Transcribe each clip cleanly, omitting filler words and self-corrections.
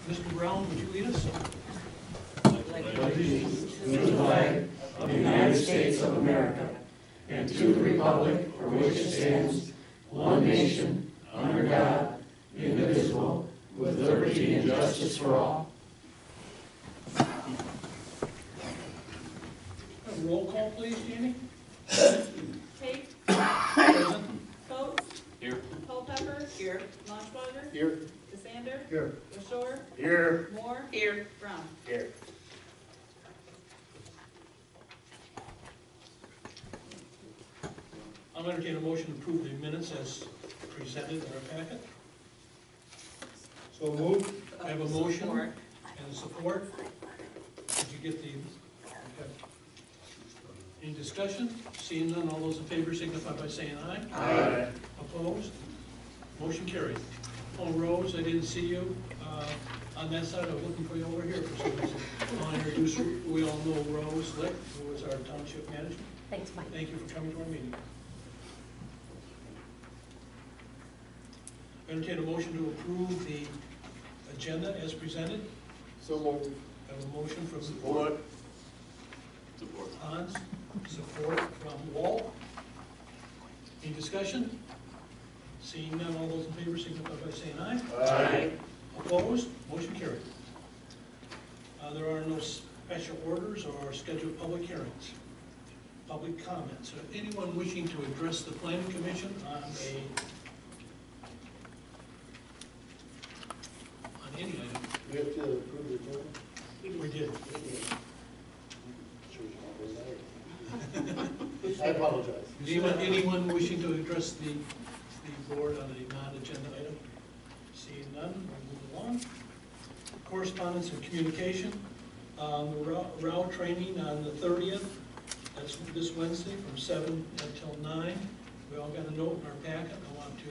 Mr. Brown, would you lead us? Allegiance to the flag of the United States of America and to the republic for which it stands, one nation, under God, indivisible, with liberty and justice for all. Roll call, please, Jamie. Tate. Present. Coates. Here. Culpepper. Here. Lunchweiser. Here. Desander. Here. LaShore. Here. Moore. Here. Brown. Here. I'll entertain a motion to approve the minutes as presented in our packet. So moved. I have a motion and support. Did you get the? Okay. Any discussion? Seeing none, all those in favor signify by saying aye. Aye. Opposed? Motion carried. Oh, Rose, I didn't see you on that side. I was looking for you over here for some reason. I'll introduce you. We all know Rose Lick, who is our township manager. Thanks, Mike. Thank you for coming to our meeting. Entertain a motion to approve the agenda as presented. So moved. I have a motion from Support. Hans, support from Walt. Any discussion? Seeing none, all those in favor signify by saying aye. Aye. Opposed? Motion carried. There are no special orders or scheduled public hearings. Public comments. Anyone wishing to address the planning commission on any item? We have to approve the agenda? We did. I apologize. Anyone wishing to address the board on a non-agenda item? Seeing none, we'll move along. Correspondence and communication. The ROW training on the 30th. That's this Wednesday from 7 until 9. We all got a note in our packet. I want to,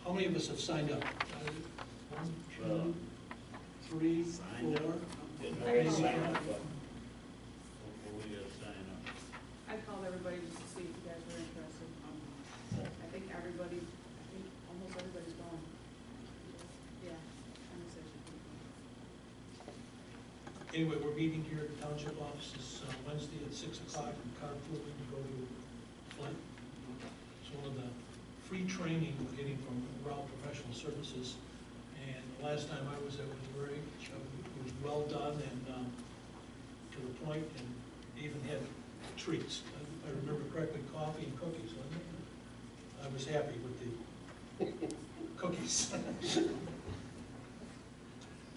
how many of us have signed up? 1, 2, 3, 4. I called everybody just to see if you guys were interested. I think almost everybody's going. Yeah. Anyway, we're meeting here at the township offices Wednesday at 6 o'clock in carpooling to go to Flint. It's one of the free training we're getting from ROW Professional Services. And the last time I was there, it was well done and to the point, and even had treats. If I remember correctly, coffee and cookies, wasn't it? I was happy with the cookies.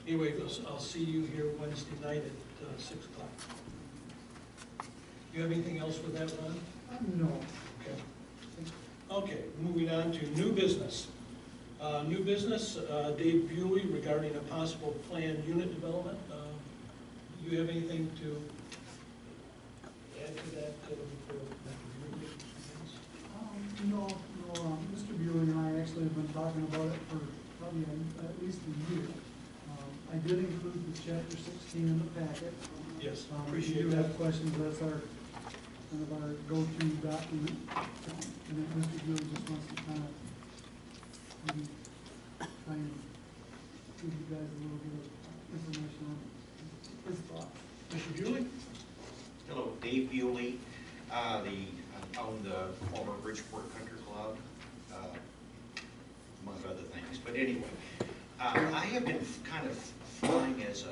Anyway, I'll see you here Wednesday night at 6 o'clock. You have anything else with that, Ron? No. Okay. Okay, moving on to new business. New business, Dave Bewley regarding a possible planned unit development. Do you have anything to add to that? No, Mr. Bewley and I actually have been talking about it for probably at least a year. I did include the chapter 16 in the packet. Yes, If appreciate you do that. have questions, that's kind of our go-to document. And then Mr. Bewley just wants to kind of maybe try and give you guys a little bit of information on his thoughts. Mr. Bewley? Hello, Dave Bewley. I own the former Bridgeport Country Club, among other things. But anyway, I have been kind of flying as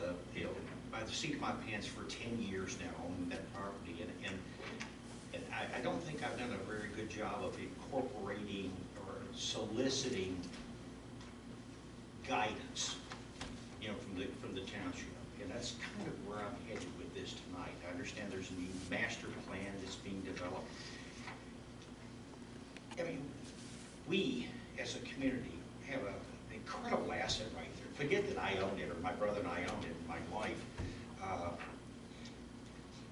by the seat of my pants for 10 years now on that property, and I don't think I've done a very good job of incorporating or soliciting guidance, from the township. And that's kind of where I'm headed with this tonight. I understand there's a new master plan that's being developed. I mean, we as a community have an incredible asset right there. Forget that I own it, or my brother and I own it, and my wife.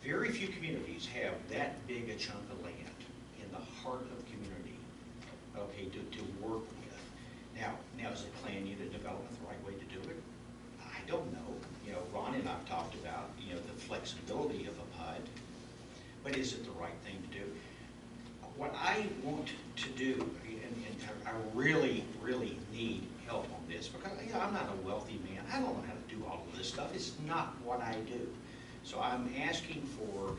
Very few communities have that big a chunk of land in the heart of community, okay, to work with. Now is the plan unit development the right way to do it? I don't know. Ron and I've talked about, the flexibility of a PUD, but is it the right thing to do? What I want to do, and I really, really need help on this, because I'm not a wealthy man. I don't know how stuff. It's not what I do. So I'm asking for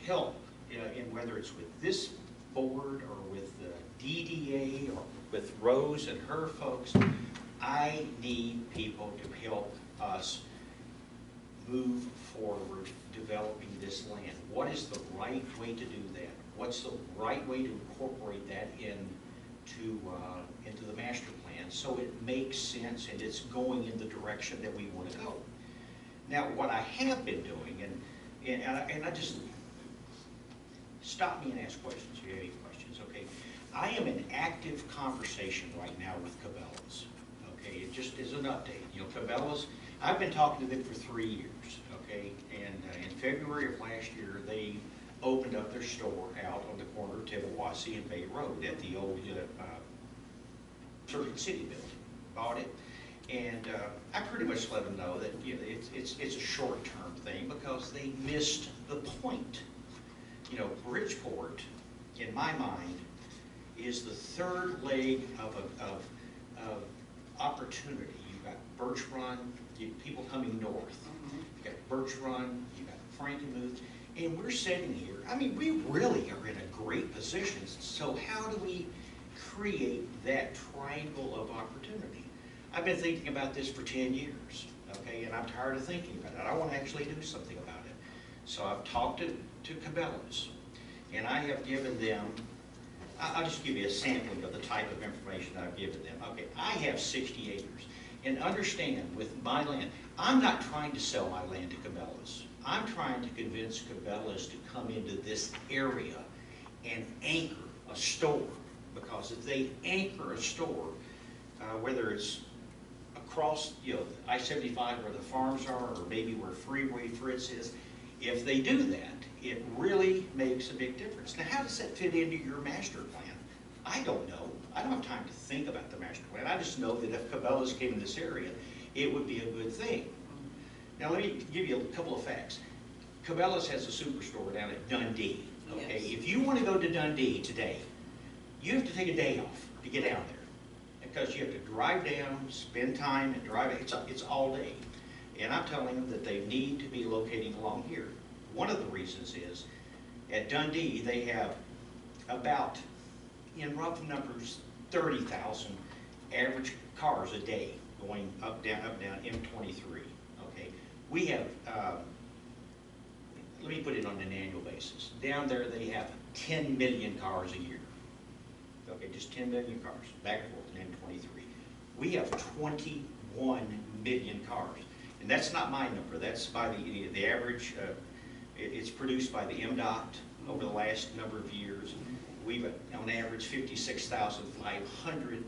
help in whether it's with this board or with the DDA or with Rose and her folks. I need people to help us move forward developing this land. What is the right way to do that? What's the right way to incorporate that into the master plan so it makes sense and it's going in the direction that we want to go? Now, what I have been doing, and I just, stop me and ask questions if you have any questions, okay? I am in active conversation right now with Cabela's, okay? It just is an update. You know, Cabela's, I've been talking to them for 3 years, okay? And in February of last year, they opened up their store out on the corner of Tibbawasee and Bay Road at the old Circuit City building. Bought it. And I pretty much let them know that, you know, it's a short-term thing because they missed the point. You know, Bridgeport, in my mind, is the third leg of opportunity. You've got Birch Run, people coming north. You've got Birch Run, you've got Frankenmuth, and we're sitting here. I mean, we really are in a great position. So how do we create that triangle of opportunity? I've been thinking about this for 10 years, okay, and I'm tired of thinking about it. I want to actually do something about it. So I've talked to Cabela's, and I have given them, I'll just give you a sampling of the type of information I've given them. Okay, I have 60 acres, and understand with my land, I'm not trying to sell my land to Cabela's. I'm trying to convince Cabela's to come into this area and anchor a store, because if they anchor a store, whether it's across, you know, I-75 where the farms are, or maybe where Freeway Fritz is, if they do that, it really makes a big difference. Now, how does that fit into your master plan? I don't know. I don't have time to think about the master plan. I just know that if Cabela's came in this area, it would be a good thing. Now, let me give you a couple of facts. Cabela's has a superstore down at Dundee. Okay, yes. If you want to go to Dundee today, you have to take a day off to get down there, because you have to drive down, spend time, and drive. It's all day. And I'm telling them that they need to be locating along here. One of the reasons is, at Dundee, they have about, in rough numbers, 30,000 average cars a day going up, down, M23, okay? We have, let me put it on an annual basis. Down there, they have 10 million cars a year. Okay, just 10 million cars, back and forth in M23. We have 21 million cars. And that's not my number, that's by the average, it's produced by the MDOT over the last number of years. We've, on average, 56,500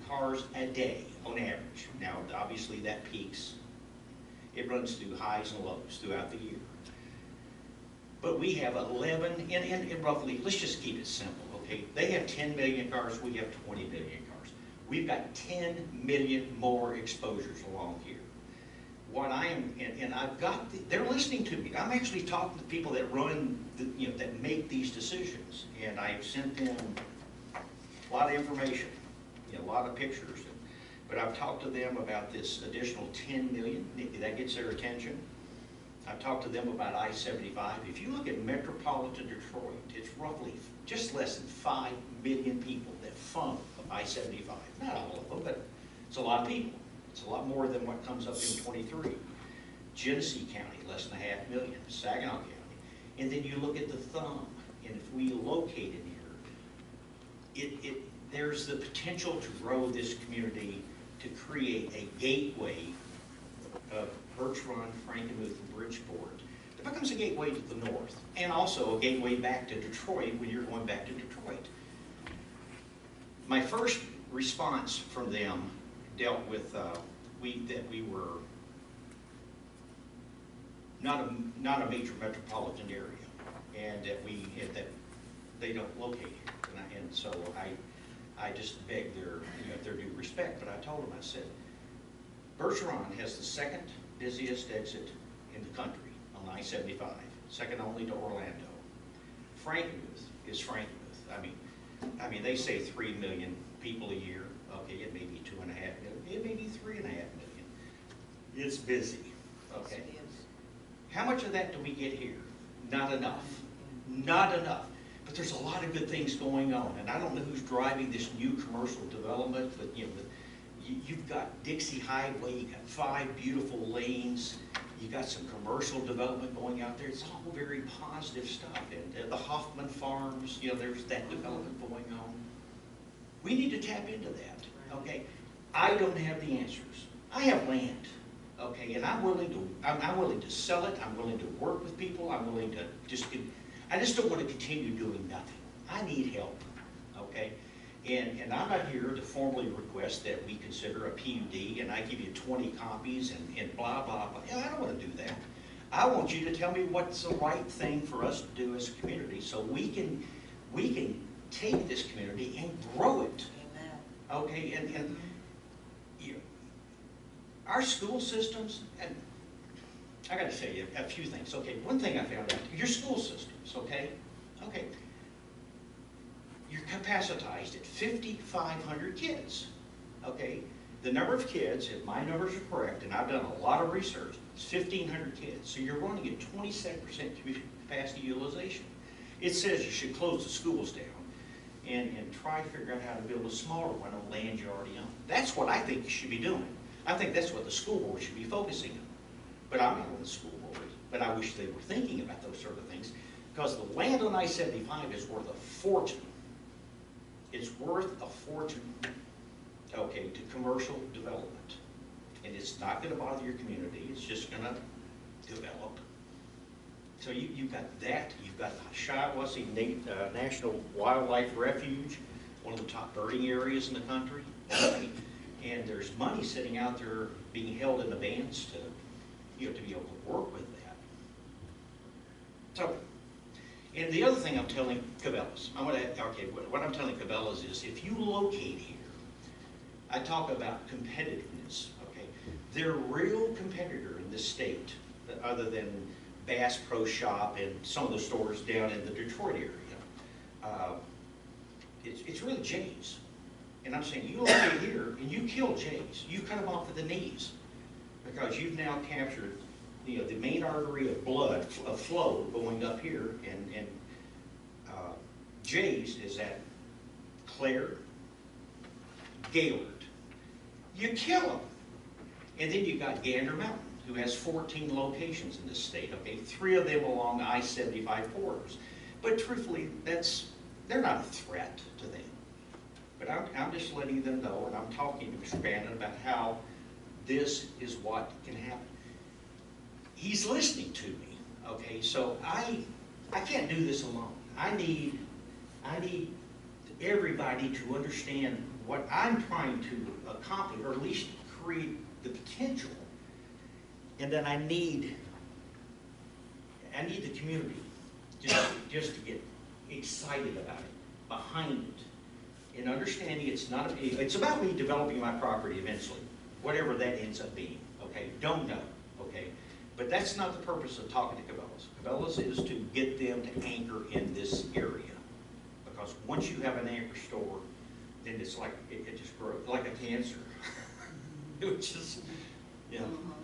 cars a day, on average. Now, obviously, that peaks. It runs through highs and lows throughout the year. But we have 11, and roughly, let's just keep it simple, okay? They have 10 million cars, we have 20 million cars. We've got 10 million more exposures along here. What I am, and I've got, they're listening to me. I'm actually talking to people that run, you know, that make these decisions. And I've sent them a lot of information, you know, a lot of pictures. But I've talked to them about this additional 10 million, that gets their attention. I've talked to them about I-75. If you look at metropolitan Detroit, it's roughly just less than 5 million people that fund I-75. Not all of them, but it's a lot of people. It's a lot more than what comes up in 23. Genesee County, less than 500,000. Saginaw County. And then you look at the thumb, and if we locate in here, there's the potential to grow this community, to create a gateway of Birch Run, Frankenmuth, and Bridgeport. It becomes a gateway to the north, and also a gateway back to Detroit when you're going back to Detroit. My first response from them dealt with that we were not a major metropolitan area, and that they don't locate here, and so I just begged their due respect. But I told them, I said, Birch Run has the second busiest exit in the country on I-75, second only to Orlando. Frankenmuth is Frankenmuth. I mean, they say 3 million people a year. Okay, it may be 2.5 million. It may be 3.5 million. It's busy. okay? How much of that do we get here? Not enough. Not enough. But there's a lot of good things going on, and I don't know who's driving this new commercial development, but you've got Dixie Highway, you got 5 beautiful lanes, you got some commercial development going out there. It's all very positive stuff. And the Hoffman Farms, there's that development going on. We need to tap into that, okay? I don't have the answers. I have land, okay, and I'm willing to sell it. I'm willing to work with people. I'm willing to I just don't want to continue doing nothing. I need help, okay? And I'm not here to formally request that we consider a PUD and I give you 20 copies and blah, blah, blah. I don't want to do that. I want you to tell me what's the right thing for us to do as a community so we can take this community and grow it. Amen. Okay, and our school systems, and I got to tell you a few things. Okay, one thing I found out, your school systems, okay? Okay. You're capacitized at 5,500 kids, okay? The number of kids, if my numbers are correct, and I've done a lot of research, it's 1,500 kids. So you're running at 27% capacity utilization. It says you should close the schools down and try to figure out how to build a smaller one on land you already own. That's what I think you should be doing. I think that's what the school board should be focusing on. But I'm not on the school board, but I wish they were thinking about those sort of things, because the land on I-75 is worth a fortune. It's worth a fortune, okay, to commercial development. And it's not going to bother your community. It's just going to develop. So you've got that. You've got the Shiawassee National Wildlife Refuge, one of the top birding areas in the country. And there's money sitting out there being held in abeyance to be able to work with that. So, and the other thing I'm telling Cabela's, what I'm telling Cabela's is if you locate here, I talk about competitiveness, okay? Their real competitor in this state, other than Bass Pro Shop and some of the stores down in the Detroit area, it's really Jay's. And I'm saying you locate here and you kill Jay's. You cut them off at the knees because you've now captured the main artery of blood, of flow going up here, and Jay's is at Clare, Gaylord. You kill them. And then you got Gander Mountain, who has 14 locations in this state, okay? 3 of them along I-75 corridors. But truthfully, they're not a threat to them. But I'm just letting them know, and I'm talking to Mr. Bannon about how this is what can happen. He's listening to me, okay? So I can't do this alone. I need everybody to understand what I'm trying to accomplish, or at least create the potential. And then I need the community just to get excited about it, behind it, and understanding it's about me developing my property eventually, whatever that ends up being, okay? Don't know, okay? But that's not the purpose of talking to Cabela's. Cabela's is to get them to anchor in this area. Because once you have an anchor store, then it's like, it just grows, like a cancer. Which is,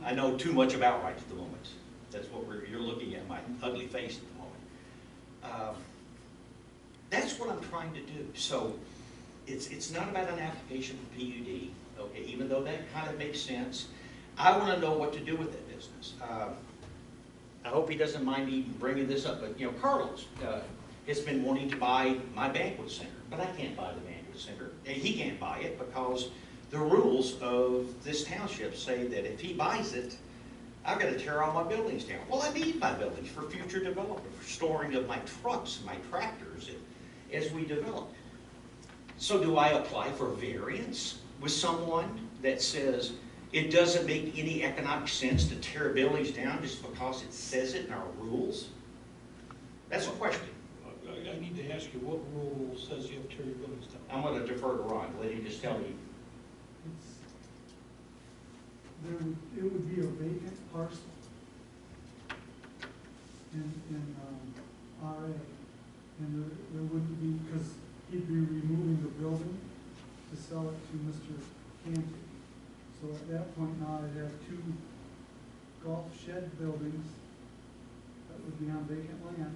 I know too much about right at the moment. That's what you're looking at, my ugly face at the moment. That's what I'm trying to do. So it's not about an application for PUD, okay, even though that kind of makes sense. I want to know what to do with that business. I hope he doesn't mind me bringing this up, but Carlos has been wanting to buy my banquet center, but I can't buy the banquet center. And he can't buy it because the rules of this township say that if he buys it, I've got to tear all my buildings down. Well, I need my buildings for future development, for storing of my trucks and my tractors as we develop. So do I apply for variance with someone that says it doesn't make any economic sense to tear buildings down just because it says it in our rules? That's a question. I need to ask you, what rule says you have to tear your buildings down? I'm going to defer to Ron. Let him just tell me. It would be a vacant parcel in RA. And there wouldn't be, because he'd be removing the building to sell it to Mr. Canty. So at that point now, I'd have 2 golf shed buildings that would be on vacant land.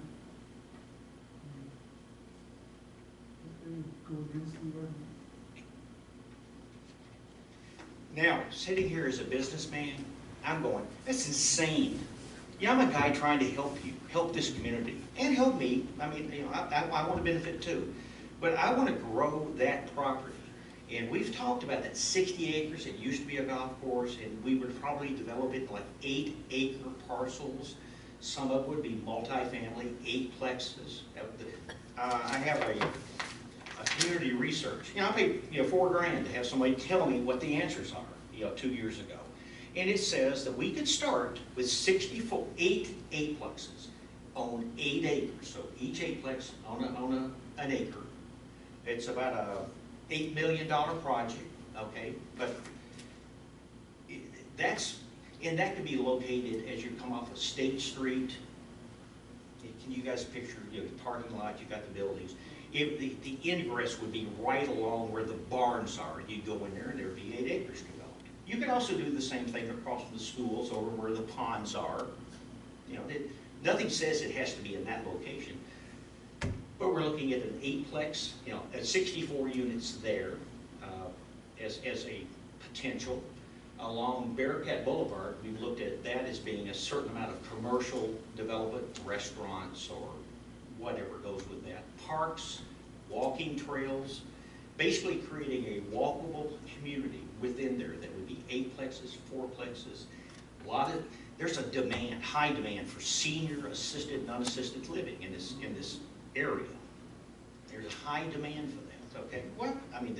If they go against the ordinance. Now, sitting here as a businessman, I'm going, that's insane. Yeah, I'm a guy trying to help you, help this community, and help me. I mean, you know, I want to benefit too. But I want to grow that property. And we've talked about that 60 acres. It used to be a golf course, and we would probably develop it like 8-acre parcels. Some of it would be multifamily, 8-plexes. I have a community research. You know, I paid $4 grand to have somebody tell me what the answers are, 2 years ago. And it says that we could start with 8 8-plexes on 8 acres. So each 8-plex on an acre. It's about a $8 million project, okay? But that could be located as you come off of State Street. Can you guys picture, the parking lot, you've got the buildings. The ingress would be right along where the barns are. You'd go in there and there'd be 8 acres developed. You could also do the same thing across from the schools over where the ponds are. Nothing says it has to be in that location. But we're looking at an 8-plex, at 64 units there as a potential. Along Bearcat Boulevard, we've looked at that as being a certain amount of commercial development, restaurants or whatever goes with that. Parks, walking trails, basically creating a walkable community within there that would be 8-plexes, 4-plexes. There's a demand, high demand for senior assisted and unassisted living in this area. There's a high demand for that, okay? Well, I mean,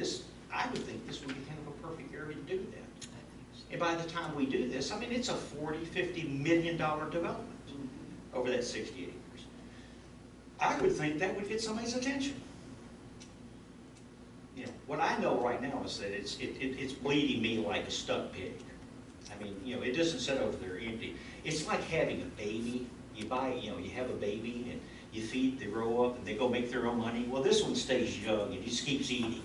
I would think this would be kind of a perfect area to do that. And by the time we do this, I mean, it's a $40–50 million development over that 60 acres. I would think that would get somebody's attention. What I know right now is that it's bleeding me like a stuck pig. I mean, it doesn't sit over there empty. It's like having a baby. You have a baby and you feed, they grow up and they go make their own money. Well, this one stays young and just keeps eating.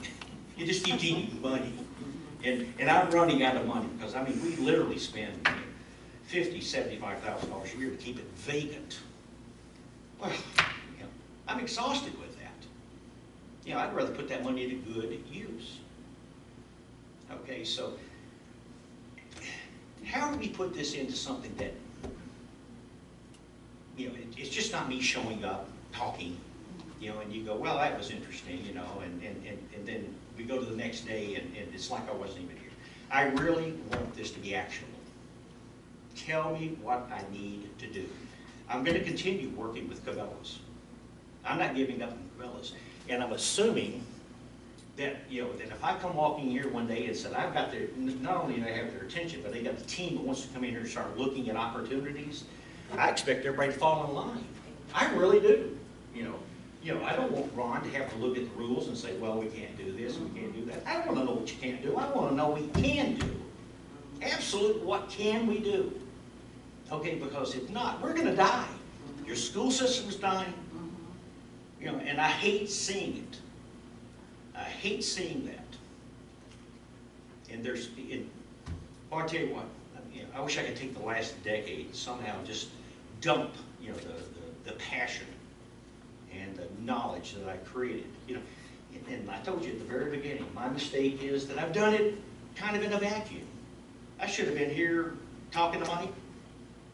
It just keeps eating money. And I'm running out of money because, I mean, we literally spend $50–75,000 a year to keep it vacant. Well, I'm exhausted with that. I'd rather put that money to good use. Okay, so how do we put this into something that, it's just not me showing up, talking, and you go, well, that was interesting, and then we go to the next day and it's like I wasn't even here. I really want this to be actionable. Tell me what I need to do. I'm going to continue working with Cabela's. I'm not giving up on Cabela's. And I'm assuming that, that if I come walking here one day and said, I've got not only do I have their attention, but they got the team that wants to come in here and start looking at opportunities, I expect everybody to fall in line. I really do. I don't want Ron to have to look at the rules and say, well, we can't do this and we can't do that. I don't want to know what you can't do. I want to know what we can do. Absolutely, what can we do? Okay, because if not, we're going to die. Your school system's dying. And I hate seeing it. I hate seeing that. And I'll tell you what, I wish I could take the last decade and somehow just dump, the passion and the knowledge that I created. And I told you at the very beginning, my mistake is that I've done it kind of in a vacuum. I should have been here talking to Mike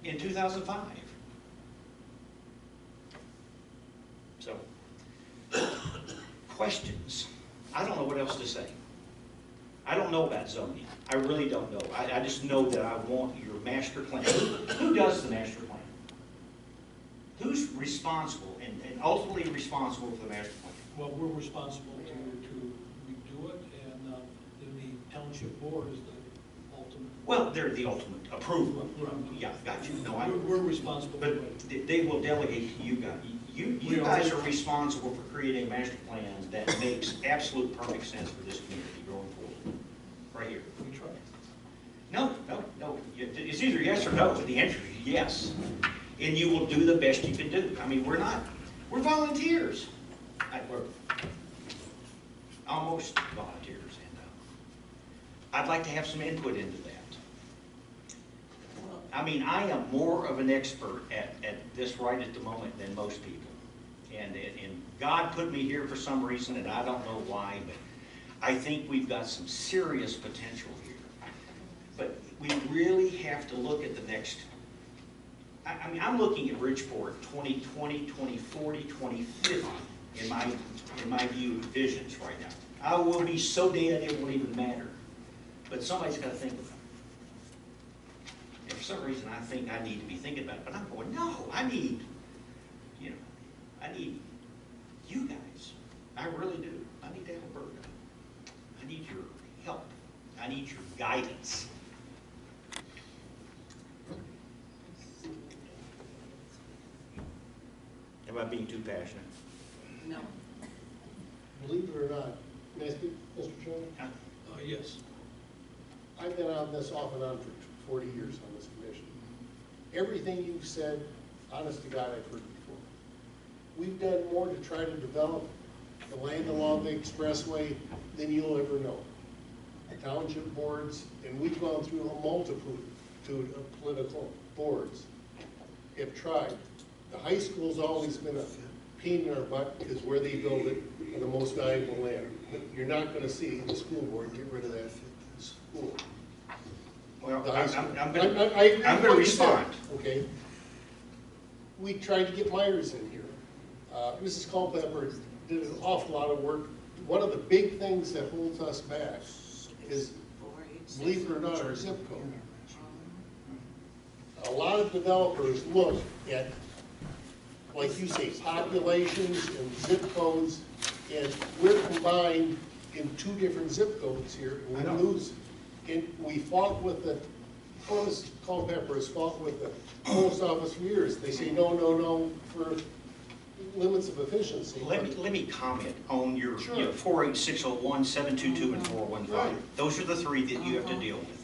in 2005. So, questions. I don't know what else to say. I don't know about zoning. I really don't know. I just know that I want your master plan. Who does the master plan? Who's responsible and ultimately responsible for the master plan? Well, we're responsible to redo it, and then the township board is the ultimate. Well, they're the ultimate approval. Right. Yeah, got you. No, We're responsible. But they will delegate to you guys. You guys are responsible for creating a master plan that makes absolute perfect sense for this community going forward. Right here. We try. No. It's either yes or no. The answer is yes. And you will do the best you can do. I mean, we're volunteers. We're almost volunteers. And I'd like to have some input into that. I mean, I am more of an expert at this right at the moment than most people. And God put me here for some reason, and I don't know why, but I think we've got some serious potential here. But we really have to look at the next, I mean, I'm looking at Bridgeport 2020, 2040, 2050 in my view visions right now. I will be so dead it won't even matter. But somebody's got to think about it. And for some reason I think I need to be thinking about it, but I'm going, no, I need you guys. I really do. I need Alberta. I need your help. I need your guidance. Am I being too passionate? No. Believe it or not, may I speak, Mr. Chairman? Yes. I've been on this off and on for 40 years on this commission. Everything you've said, honest to God, I've heard before. We've done more to try to develop the land along the expressway than you'll ever know. The township boards, and we've gone through a multitude of political boards, have tried. The high school's always been a pain in our butt because where they build it for the most valuable land. You're not going to see the school board get rid of that school. Well, The high school. I'm going to respond. Okay. We tried to get Myers in here. Mrs. Culpepper did an awful lot of work. One of the big things that holds us back is, believe it or not, our zip code. A lot of developers look at, like you say, populations and zip codes, and we're combined in 2 different zip codes here, and we lose. And we fought with the, Mrs. Culpepper has fought with the post office for years. They say no, no, no, for limits of efficiency. Let me comment on your, Sure. 48601, 722, and 415. Right. Those are the 3 that you have to deal with.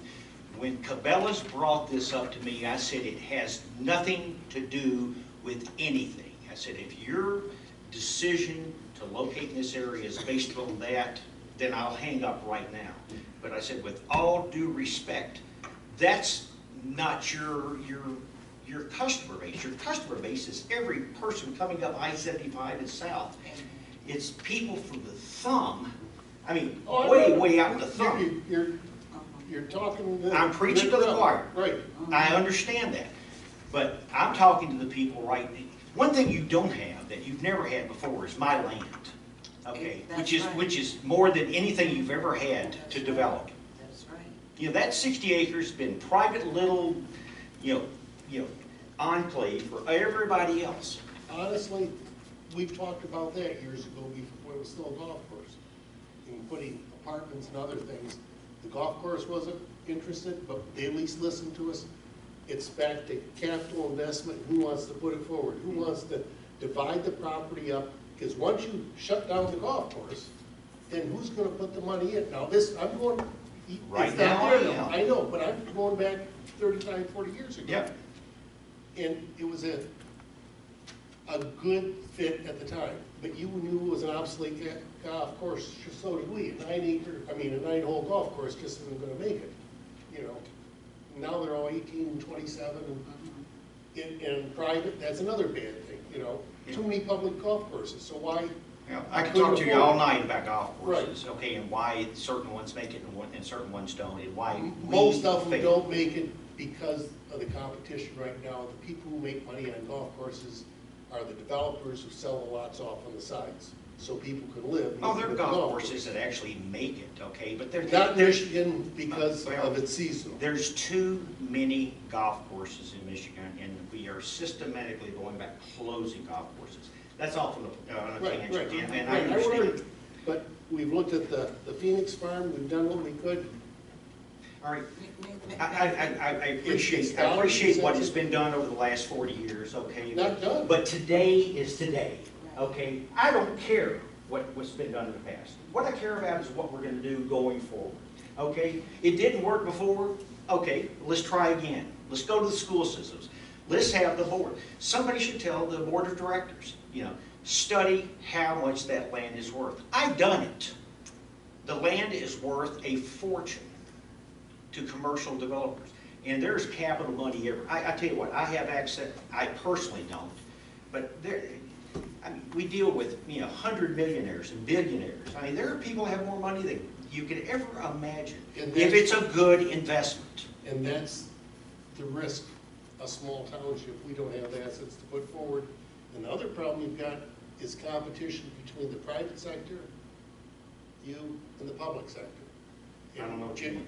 When Cabela's brought this up to me, I said it has nothing to do with anything. I said if your decision to locate in this area is based on that, then I'll hang up right now. But I said with all due respect, that's not your customer base. Your customer base is every person coming up I-75 and south. It's people from the thumb. I mean, way out the thumb. You're talking. I'm preaching to the choir. Right. I understand that. But I'm talking to the people right now. One thing you don't have that you've never had before is my land. Okay, which is more than anything you've ever had to develop. That's right. You know, that 60 acres has been private little, enclave for everybody else. Honestly, we've talked about that years ago before it was still a golf course. And putting apartments and other things. The golf course wasn't interested, but they at least listened to us. It's back to capital investment. Who wants to put it forward? Who wants to divide the property up? Because once you shut down the golf course, then who's going to put the money in? Now this, I'm going, Right it's not now, there I am. I know, but I'm going back 35, 40 years ago. Yep. And it was a good fit at the time, but you knew it was an obsolete golf course, so did we. A 9-hole golf course just isn't gonna make it, Now they're all 18 and 27, and private, that's another bad thing, Too many public golf courses, so why? I could talk to you all night about golf courses, okay, and why certain ones make it and certain ones don't, and why Most of them fail. don't make it because of the competition right now. The people who make money on golf courses are the developers who sell the lots off on the sides, so people can live. Oh, there are with the golf courses that actually make it, okay, but Not Michigan because of its seasonal. There's too many golf courses in Michigan, and we are systematically going back closing golf courses. That's all from the Right. tangent, and I Right, understand. worry, but we've looked at the Phoenix farm, we've done what we could. All right, I appreciate what has been done over the last 40 years, okay? Not done. But today is today, okay? I don't care what's been done in the past. What I care about is what we're gonna do going forward, okay? It didn't work before, okay, let's try again. Let's go to the school systems. Let's have the board. Somebody should tell the board of directors, study how much that land is worth. I've done it. The land is worth a fortune to commercial developers. And there's capital money every, I tell you what, I have access, I personally don't, but there, I mean, we deal with, 100 millionaires and billionaires. I mean, there are people that have more money than you could ever imagine, And if it's a good investment. And that's the risk, a small township, we don't have the assets to put forward. And the other problem you've got is competition between the private sector, you, and the public sector. I don't know what you mean.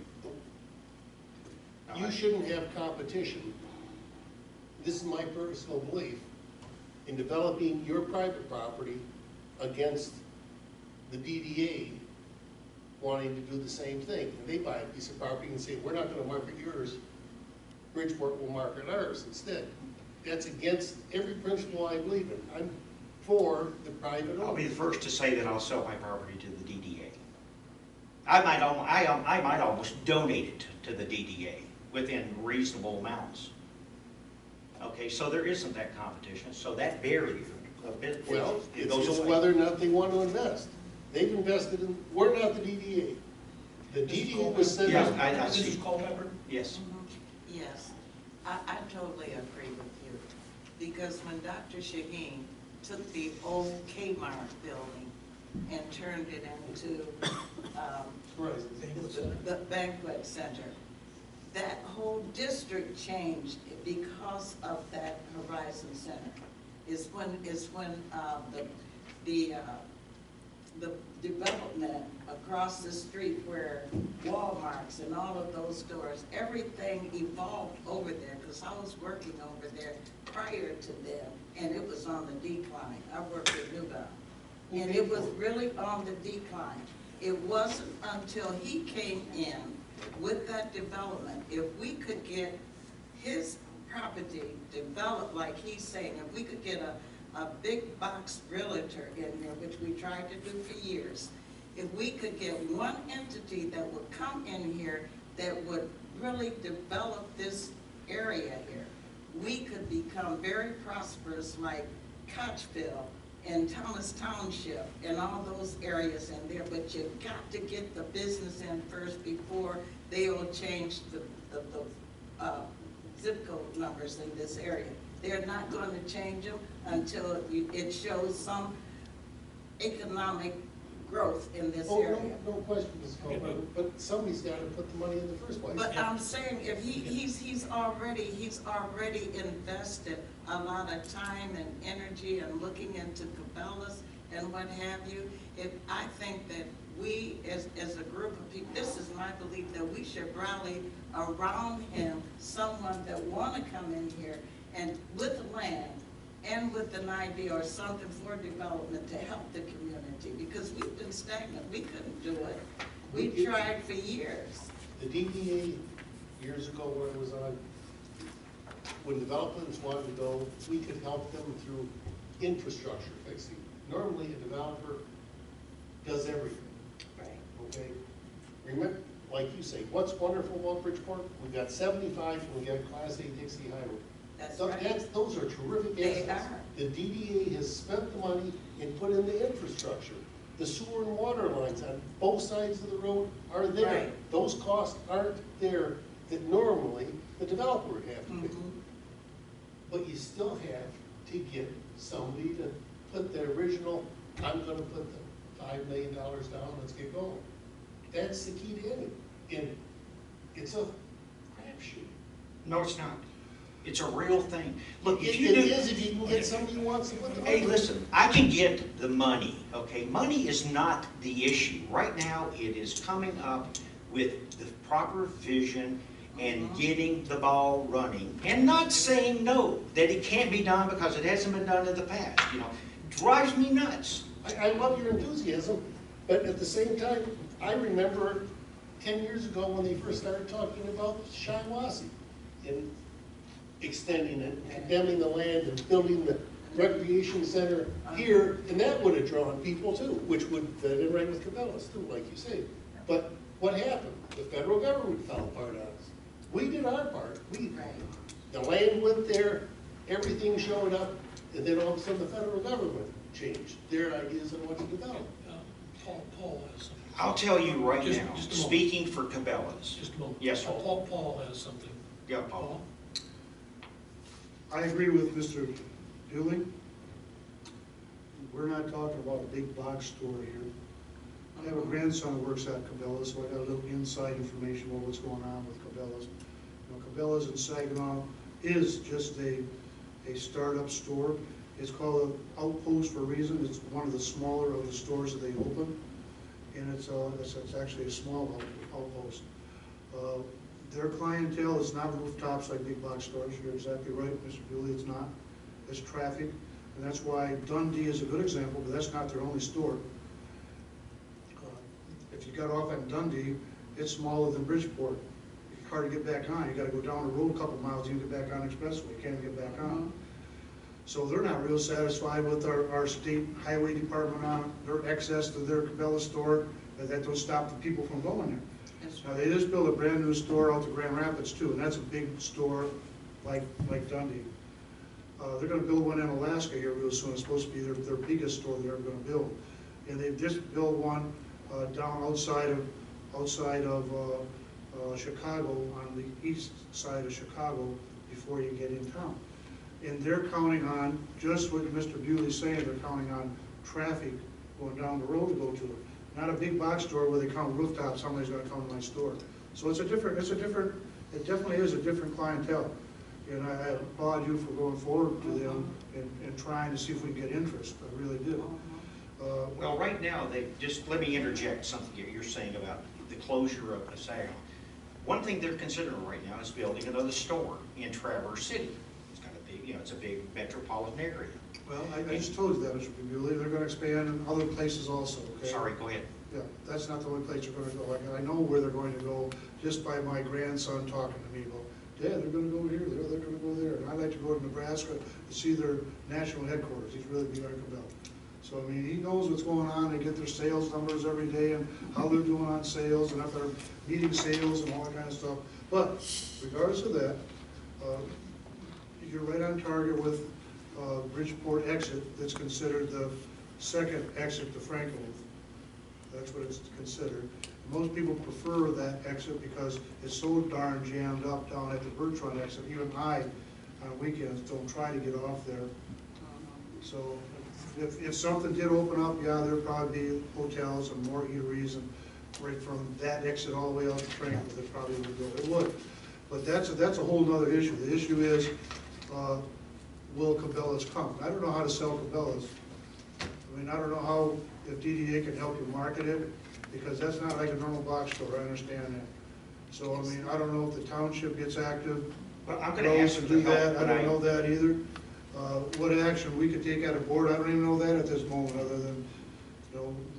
You shouldn't have competition, this is my personal belief, in developing your private property against the DDA wanting to do the same thing. And they buy a piece of property and say, we're not gonna market yours, Bridgeport will market ours instead. That's against every principle I believe in. I'm for the private I'll be owner. the first to say that I'll sell my property to the DDA. I might almost donate it to the DDA within reasonable amounts. Okay, so there isn't that competition, so that barrier a bit, Well, it it's goes just away. whether or not they want to invest. They've invested in, we're not the DDA. The DDA was sent Yeah, out. I This is see. Culpepper? Yes. Yes, I totally agree with you, because when Dr. Shaheen took the old Kmart building and turned it into the banquet center, that whole district changed because of that Horizon Center. Is when the development across the street where Walmart's and all of those stores, everything evolved over there, because I was working over there prior to them, and it was on the decline. I worked with Newbound, and it was really on the decline. It wasn't until he came in with that development, if we could get his property developed like he's saying, if we could get a big box realtor in there, which we tried to do for years, if we could get one entity that would come in here that would really develop this area here, we could become very prosperous like Kochville and Thomas Township and all those areas in there. But you've got to get the business in first before they will change the zip code numbers in this area. They're not going to change them until it shows some economic growth in this area. No question, Ms. Culpepper, but somebody's got to put the money in the first place. But I'm saying, if he's already invested a lot of time and energy and looking into Cabela's and what have you, I think that we, as a group of people, this is my belief, that we should rally around him, someone that want to come in here and with land and with an idea or something for development to help the community, because we've been stagnant. We couldn't do it. We tried for years. The DDA, years ago when it was on, when developers wanted to go, we could help them through infrastructure fixing. Normally, a developer does everything, Right. okay? Remember, like you say, what's wonderful about Bridgeport? We've got 75 and we got a Class A Dixie Highway. That's So right. those are terrific They assets. are. The DDA has spent the money and put in the infrastructure. The sewer and water lines on both sides of the road are there. Right. Those costs aren't there that normally the developer would have to pay. Mhm. But you still have to get somebody to put the original, I'm gonna put the $5 million down, let's get going. That's the key to it. And it's a crapshoot. No, it's not. It's a real thing. Look, if It you do. is if you can get somebody who wants to put the money. Hey, listen, I can get the money, okay? Money is not the issue. Right now, it is coming up with the proper vision and getting the ball running and not saying no, that it can't be done because it hasn't been done in the past, Drives me nuts. I love your enthusiasm, but at the same time, I remember 10 years ago when they first started talking about Shiawassee and extending it, condemning the land and building the recreation center here, and that would have drawn people too, which would fit in right with Cabela's too, like you say. But what happened? The federal government fell apart on us. We did our part. Right. The land went there, everything showed up, and then all of a sudden the federal government changed their ideas on what to develop. Paul has something. I'll tell you right Just- now, just a moment. speaking for Cabela's. Just a moment. Yes, sir. Paul has something. Yeah, Paul. I agree with Mr. Bewley. We're not talking about a big box store here. I have a grandson who works at Cabela's, so I got a little inside information about what's going on with Cabela's. You know, Cabela's in Saginaw is just a startup store. It's called an Outpost for a reason. It's one of the smaller of the stores that they open, and it's actually a small outpost. Their clientele is not rooftops like big box stores. You're exactly right, Mr. Bewley, it's not. It's traffic, and that's why Dundee is a good example, but that's not their only store. If you got off at Dundee, it's smaller than Bridgeport. It's hard to get back on. You gotta go down the road a couple miles, you can get back on Expressway, you can't get back on. So they're not real satisfied with our state highway department on their access to their Cabela store, but that don't stop the people from going there. Now, they just built a brand new store out to Grand Rapids too, and that's a big store like Dundee. They're gonna build one in Alaska here real soon. It's supposed to be their biggest store they're ever gonna build. And they've just built one down outside of Chicago, on the east side of Chicago, before you get in town. And they're counting on, just what Mr. Bewley's saying, they're counting on traffic going down the road to go to it. Not a big box store where they count rooftops, somebody's gonna come to my store. So it definitely is a different clientele. And I applaud you for going forward to them and trying to see if we can get interest. I really do. Well, right now, let me interject something you're saying about the closure of the Saginaw. One thing they're considering right now is building another store in Traverse City. It's got a big, it's a big metropolitan area. Well, I just told you that, Mr. Bewley. They're gonna expand in other places also, okay? Sorry, go ahead. Yeah, that's not the only place they're gonna go. I know where they're going to go just by my grandson talking to me about, Dad, they're gonna go here, they're gonna go there. And I'd like to go to Nebraska to see their national headquarters. He's really big on Cabela. So, I mean, he knows what's going on. They get their sales numbers every day and how they're doing on sales and if they're meeting sales and all that kind of stuff. But regardless of that, you're right on target with Bridgeport exit. That's considered the second exit to Frankenmuth. That's what it's considered. Most people prefer that exit because it's so darn jammed up down at the Birch Run exit. Even I, on weekends, don't try to get off there. So if something did open up, yeah, there'd probably be hotels and more eateries, and right from that exit all the way out to Frankenmuth, it probably would go. It would. But that's a whole nother issue. The issue is, will Cabela's come? I don't know how to sell Cabela's. I mean, I don't know how, if DDA can help you market it, because that's not like a normal box store, I understand that. So, I mean, I don't know if the township gets active. But I'm gonna ask them to help. That. I don't know that either. What action we could take out of board, I don't even know that at this moment, other than,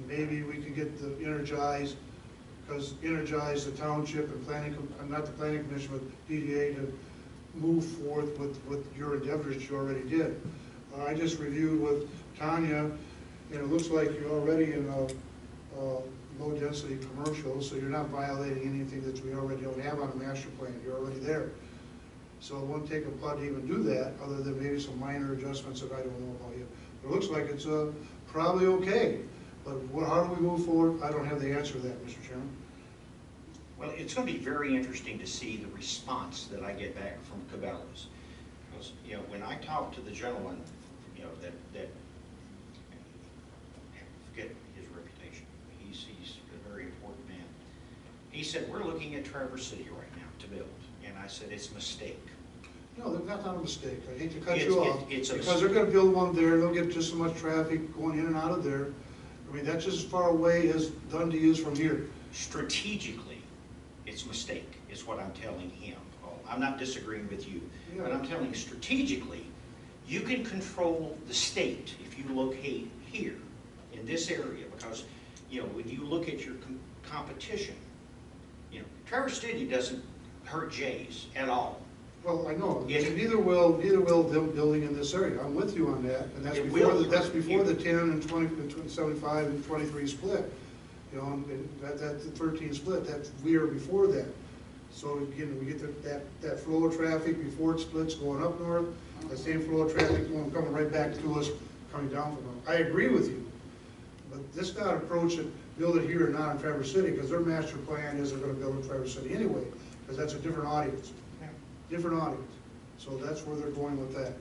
maybe we could get the Energize, because Energize the township and planning, not the planning commission, but DDA to move forth with your endeavors you already did. I just reviewed with Tanya, and it looks like you're already in a low-density commercial, so you're not violating anything that we already don't have on a master plan. You're already there. So it won't take a putt to even do that, other than maybe some minor adjustments that I don't know about yet. But it looks like it's probably okay. But how do we move forward? I don't have the answer to that, Mr. Chairman. Well, it's going to be very interesting to see the response that I get back from Cabela's. Because, when I talked to the gentleman, that forget his reputation. He's a very important man. He said, we're looking at Traverse City right now to build. And I said, it's a mistake. No, that's not a mistake. I hate to cut you off. Because they're going to build one there. They'll get just so much traffic going in and out of there. I mean, that's just as far away as Dundee is from here. Strategically, it's a mistake, is what I'm telling him. I'm not disagreeing with you, but I'm telling you, strategically, you can control the state if you locate here in this area, because when you look at your competition, Traverse City doesn't hurt Jay's at all. Well, I know. Neither will them building in this area. I'm with you on that, and that's before the 10 and 20 and 75 and 23 split. And that 13 split. That we are before that. So again, we get that flow of traffic before it splits going up north. The same flow of traffic coming right back to us, coming down from them. I agree with you, but this not approach it, build it here and not in Traverse City, because their master plan is they're going to build in Traverse City anyway, because that's a different audience. different audience. So that's where they're going with that.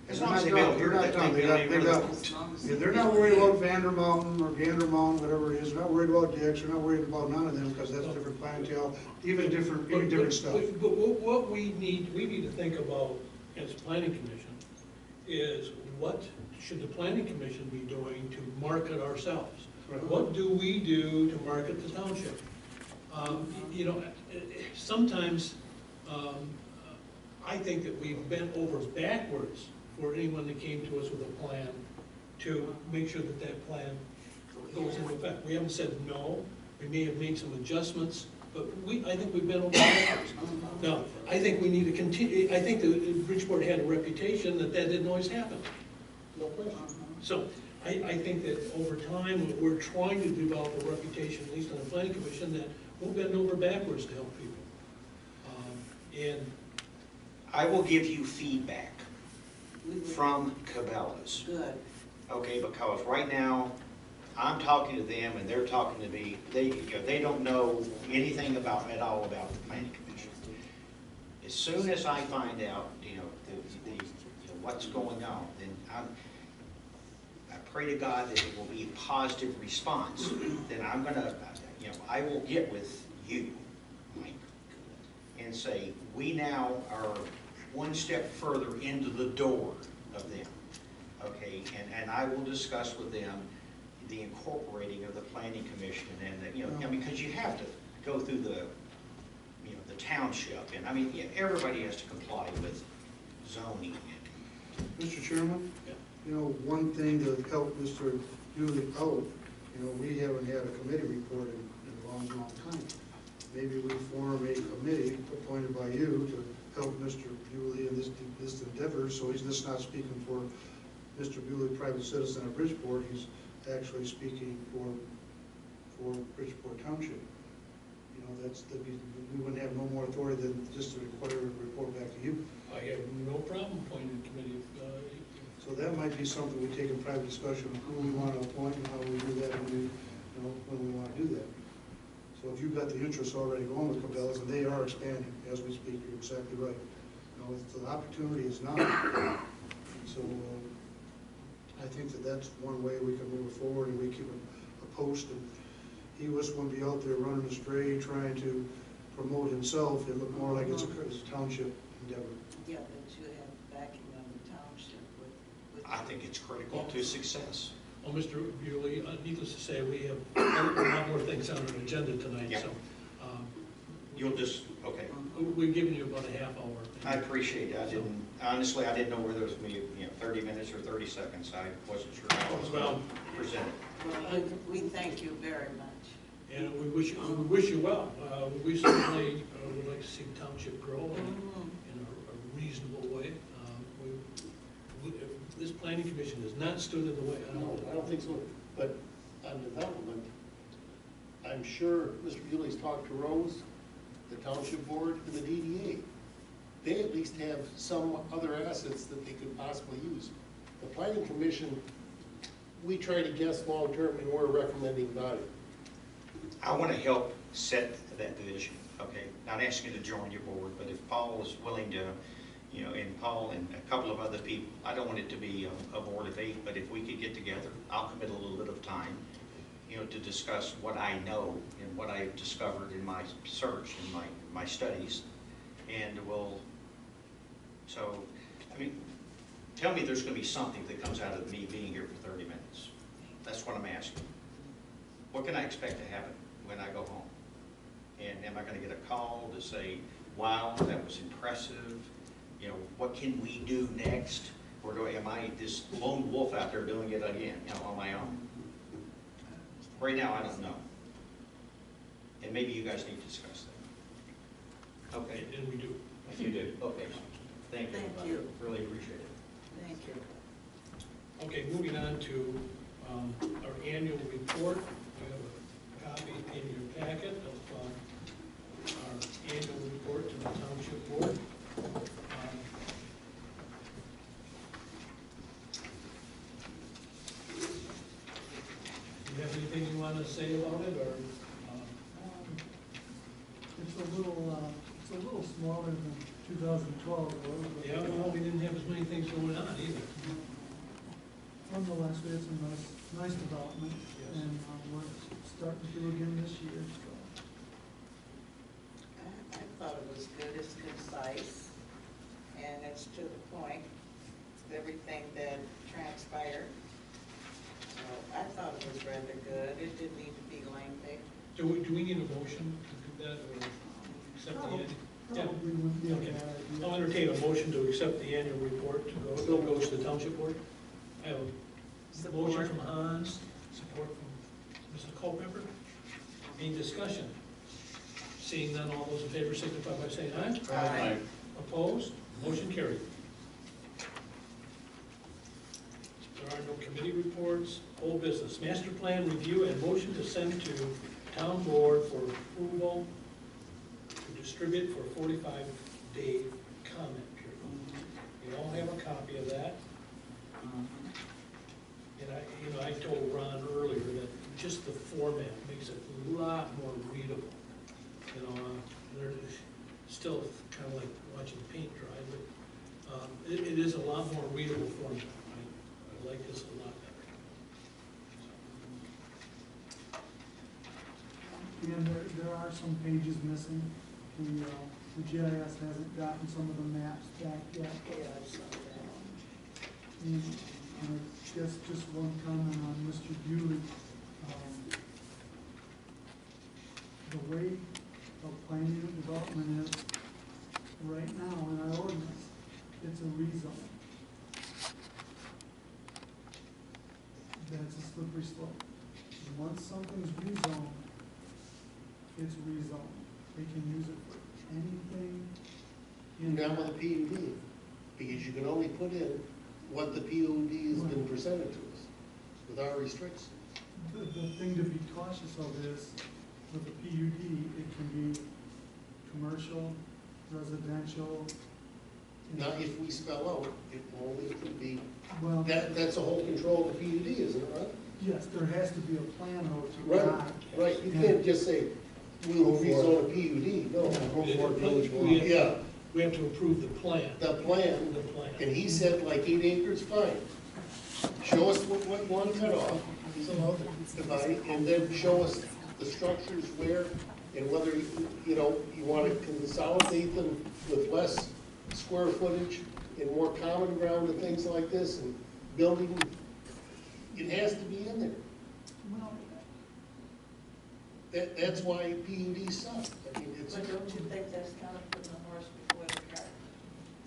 As And long as they're they not build here, done. that They're not they done. build They got, here. yeah, they're not worried about Vander Mountain or Gander Mountain, whatever it is. They're not worried about Dix. They're not worried about none of them, because that's different clientele, even different stuff. But what we need to think about as a planning commission is what should the planning commission be doing to market ourselves? Right. What do we do to market the township? You know, sometimes, I think that we've bent over backwards for anyone that came to us with a plan to make sure that that plan goes into effect. We haven't said no, we may have made some adjustments, but I think we've been over backwards. Now, I think we need to continue, I think that Bridgeport had a reputation that didn't always happen. No question. So, I think that over time, we're trying to develop a reputation, at least on the planning commission, that we'll bend over backwards to help people. And I will give you feedback from Cabela's. Good. Okay, because right now, I'm talking to them and they're talking to me. They don't know anything at all about the planning commission. As soon as I find out, what's going on, then I pray to God that it will be a positive response. Then I'm gonna, I will get with you, Mike, and say, we now are one step further into the door of them, okay? And I will discuss with them the incorporating of the planning commission, and because you have to go through the township, and I mean, everybody has to comply with zoning. Mr. Chairman? Yeah. One thing to help Mr. Bewley out, we haven't had a committee report in a long, long time. Maybe we form a committee appointed by you to help Mr. Bewley in this endeavor, so he's just not speaking for Mr. Bewley, private citizen of Bridgeport, he's actually speaking for Bridgeport Township. We wouldn't have no more authority than just to require a report back to you. I have no problem appointing a committee. So that might be something we take in private discussion, who we want to appoint and how we do that, when we want to do that. So if you've got the interest already going with Cabela's, and they are expanding as we speak, you're exactly right. The opportunity is now. So I think that's one way we can move forward, and we keep a post. And he wouldn't be out there running astray, trying to promote himself. It looked more like it's a township endeavor. Yeah, but you have backing of the township with. I think it's critical to success. Well, Mr. Bewley, needless to say, we have a lot more things on our agenda tonight, Yeah. so You'll just, okay. we've given you about a half hour. I appreciate it. Honestly, I didn't know whether it was going to be 30 minutes or 30 seconds. I wasn't sure how it was going to present it. Well, we thank you very much. And we wish you well. We certainly would like to see the township grow in a reasonable way. This planning commission has not stood in the way. No, I don't think so. But on development, I'm sure Mr. Bewley's talked to Rose, the township board, and the DDA. They at least have some other assets that they could possibly use. The planning commission, we try to guess long-term, and we're recommending value. I want to help set that vision, okay? Not asking you to join your board, but if Paul is willing to, and Paul and a couple of other people, I don't want it to be a board of 8, but if we could get together, I'll commit a little bit of time, to discuss what I know and what I've discovered in my search and my studies. And tell me there's going to be something that comes out of me being here for 30 minutes. That's what I'm asking. What can I expect to happen when I go home? And am I going to get a call to say, wow, that was impressive? What can we do next? Or am I this lone wolf out there doing it again, on my own? Right now, I don't know. And maybe you guys need to discuss that. Okay. And we do. You do? Okay. Thank you. Thank you. Really appreciate it. Thank you. Okay, moving on to our annual report. We have a copy in your packet of our annual report to the township board. Do you have anything you want to say about it, or? It's a little smaller than 2012, Yeah, well, we didn't have as many things going on either. nonetheless, we had some nice development, Yes. and we're starting to do again this year, so. I thought it was good, it's concise, and it's to the point, everything that transpired. So I thought it was rather good, it didn't need to be lengthy. Do we need a motion to do that, or accept the annual? Yeah. Probably wouldn't be a Okay. bad idea. I'll entertain a motion to accept the annual report that goes to the township board. I have a motion from Hans, support from Mrs. Culpepper. Any discussion? Seeing none, all those in favor signify by saying aye. Aye. Opposed? Motion carried. There are no committee reports. Whole business, master plan review and motion to send to town board for approval to distribute for a 45-day comment period. You all have a copy of that. And I told Ron earlier that just the format makes it a lot more readable. They're still kind of like watching paint dry, but it is a lot more readable format. I like this a lot better. And there are some pages missing. The GIS hasn't gotten some of the maps back yet. Yeah, I saw that. And I guess just one comment on Mr. Bewley. The way of planning and development is right now in our ordinance, it's a rezone. That's a slippery slope. Once something's rezoned, it's rezoned. They can use it for anything in Not with a PUD, because you can only put in what the PUD has been presented to us, with our restrictions. The thing to be cautious of is, with a PUD, it can be commercial, residential. Now, if we spell out, it only could be, Well, that's the whole control of the PUD, isn't it, right? yes, there has to be a plan though to Right, guide. right, you can't just say, we'll rezone a PUD, no. Yeah, We have to approve the plan. the plan, The plan. and he said like 8 acres, fine. Show us what you want to cut off, divide, and then show us the structures where, and whether, you want to consolidate them with less square footage and more common ground and things like this, and building, it has to be in there. Well, That's why PUD suck. I mean, it's. But don't you think that's kind of putting the horse before the cart?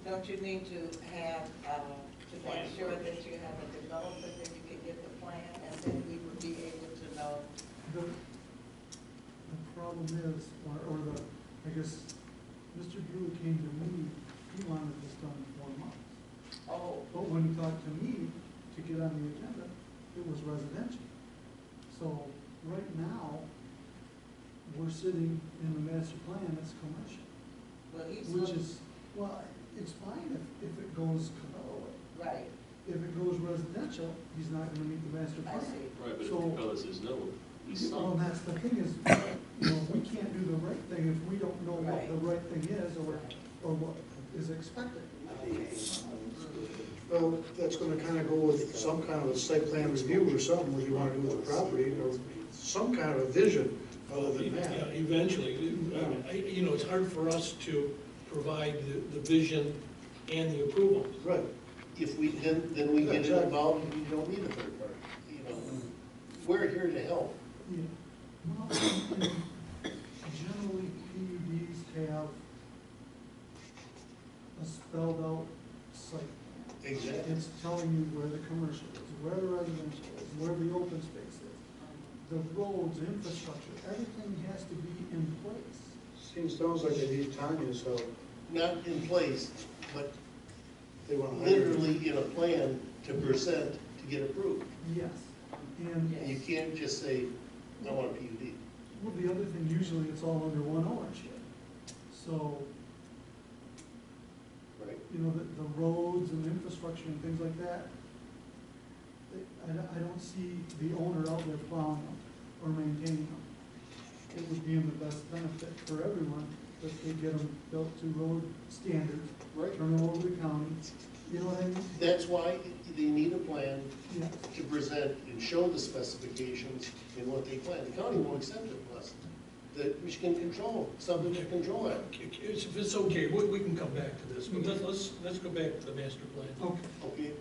Don't you need to have, to make sure that you have a developer that you can get the plan, and then we would be able to know? the problem is, I guess, Mr. Brewer came to me, he wanted this done in 4 months. Oh, But when he talked to me to get on the agenda, it was residential. So right now, we're sitting in the master plan that's commercial, well, he's. which is, well, it's fine if it goes Cabela way. Right, If it goes residential, he's not gonna meet the master I plan. see. Right, but if So- Capella says no, he's Well, not. that's the thing is, we can't do the right thing if we don't know what the right thing is or what is expected. Well, that's gonna kinda go with some kind of a site plan review or something, what you wanna do with the property, or some kind of a vision other than Yeah, that. eventually, it's hard for us to provide the vision and the approval. Right. If we, then we get involved and we don't need a third party, We're here to help. Yeah. Well, and generally, PUDs have a spelled out site plan. Exactly. It's telling you where the commercial is, where the residential is, where the open space is. The roads, infrastructure, everything has to be in place. Sounds like they need Tanya's help. Not in place, but They wanna hire. literally in a plan to present to get approved. Yes. And, Yeah. You can't just say, I want a PUD. well, the other thing, usually it's all under one ownership. So, Right. the roads and infrastructure and things like that, I don't see the owner out there plowing them or maintaining them. It would be in the best benefit for everyone let's say get them built to road standards, Right. turn them over to the county, you know what I mean? That's why they need a plan Yeah, to present and show the specifications and what they plan. The county won't accept it unless the Michigan control, something to control it. If it's okay, we can come back to this, but let's go back to the master plan. okay. Okay,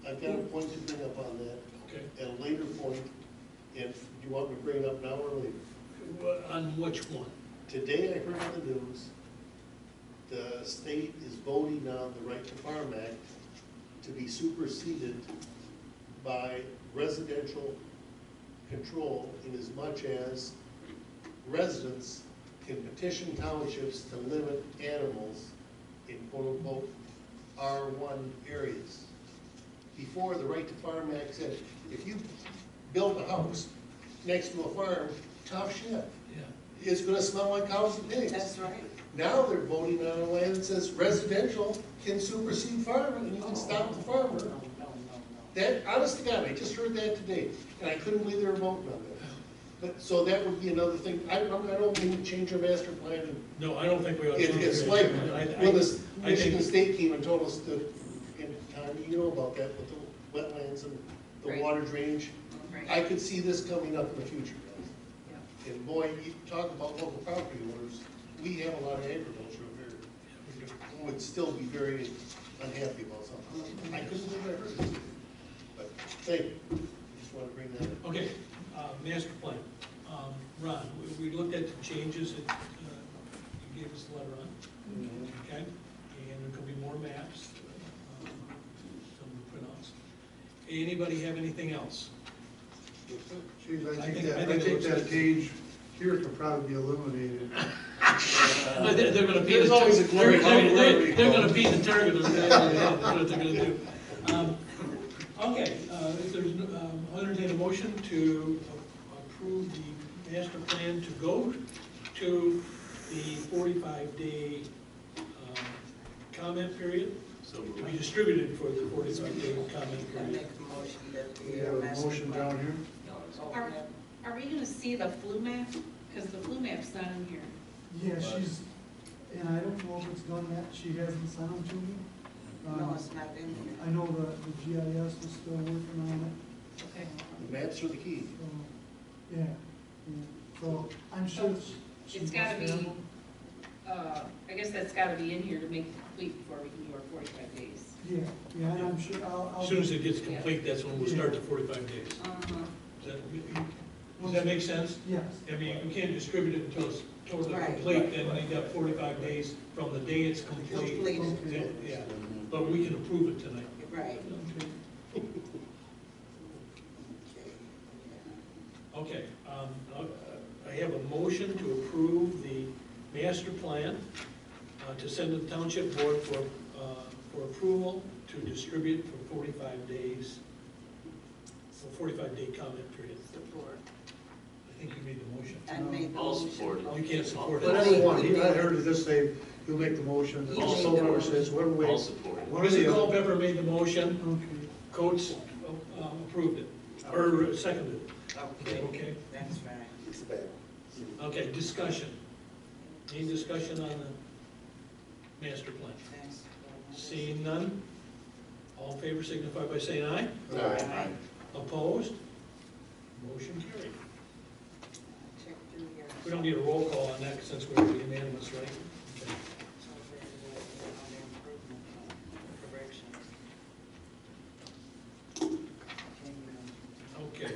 I've got a point to bring up on that Okay. at a later point. If you want me to bring it up now or later. On which one? Today I heard on the news, the state is voting on the Right to Farm Act to be superseded by residential control in as much as residents can petition townships to limit animals in quote-unquote R1 areas. Before, the Right to Farm Act said, if you build a house next to a farm, tough shit. Yeah. It's gonna smell like cows and pigs. That's right. Now they're voting on a land that says residential can supersede farm, and you can stop the farmer. No. That, honest to God, I just heard that today, and I couldn't believe they were voting on that. But, so that would be another thing, I don't mean to change our master plan, and No, I don't think we ought to. it's like, when the I Michigan think, State came and told us that, and Tom, you know about that, with the wetlands and the Right. water drainage. Right. I could see this coming up in the future, guys. Yeah. And boy, you talk about local property owners, we have a lot of agriculture up here. Who would still be very unhappy about something. I couldn't believe I heard this. But, thank you. Just wanted to bring that up. okay, master plan. Ron, we looked at the changes that you gave us the letter on, okay? And there could be more maps, some printouts. Anybody have anything else? Geez, I I think think that it looks that good. page here could probably be eliminated. They're gonna be. There's always a glimmer. They're gonna be the target of that. That's what they're gonna do. Okay, if there's, I'll entertain a motion to approve the master plan to go to the 45-day comment period, to be distributed for the 45-day comment I period. make a motion that We the have a master motion plan- down here. Are we gonna see the flu map? Because the flu map's not in here. Yeah, she's, and I don't know if it's done yet, she hasn't sent them to me. No, it's not in here. I know the GIS is still working on it, Okay. The maps are the key. so, yeah. So, I'm sure she It's must gotta have be, them. I guess that's gotta be in here to make it complete before we can do our 45 days. Yeah, and I'm sure, I'll. As soon as it gets complete, that's when we'll start the 45 days. Uh-huh. Does that make sense? Yes. I mean, you can't distribute it until it's totally Right. complete, then they got 45 days from the day it's complete. Completed. Yeah, but we can approve it tonight. Right. Okay. Okay, I have a motion to approve the master plan to send to the township board for approval to distribute for 45 days, for 45-day comment period. Support. I think you made the motion. I made the I'll motion. support it. You can't support Whatever it. one, I heard this say, you'll make the motion, You and made someone the says, whatever way. I'll support it. One of Mr. the other. Culpepper made the motion, Okay. Coates approved it, or seconded it. Okay, Okay, that's right. It's bad. okay, discussion. Any discussion on the master plan? That's- Seeing none, all in favor signify by saying aye. Aye. Opposed? Motion carried. Check through here. We don't need a roll call on that since we're unanimous, right? Okay. So there's the improvement, corrections. Okay,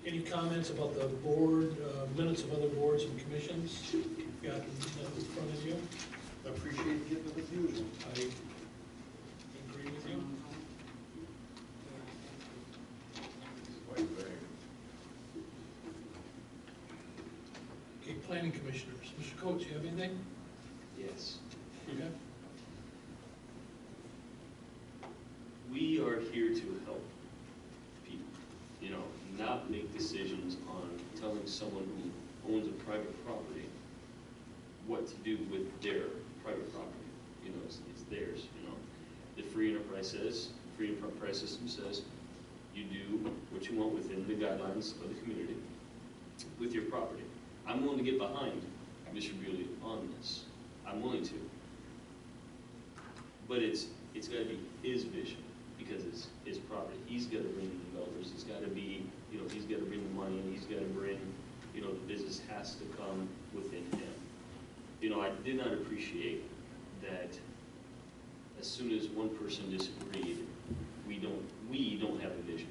any comments about the board, minutes of other boards and commissions? You've got them in front of you. Appreciate getting it with you. I agree with you. Okay, planning commissioners. Mr. Coates, you have anything? Yes. Okay. We are here to help people, you know, not make decisions on telling someone who owns a private property what to do with their private property. You know, it's theirs, you know. The free enterprise system says you do what you want within the guidelines of the community with your property. I'm willing to get behind Mr. Bewley on this. I'm willing to. But it's gotta be his vision, because it's his property. He's gotta bring the developers, he's gotta be, he's gotta bring the money, and he's gotta bring, the business has to come within him. I did not appreciate that as soon as one person disagreed, we don't have a vision.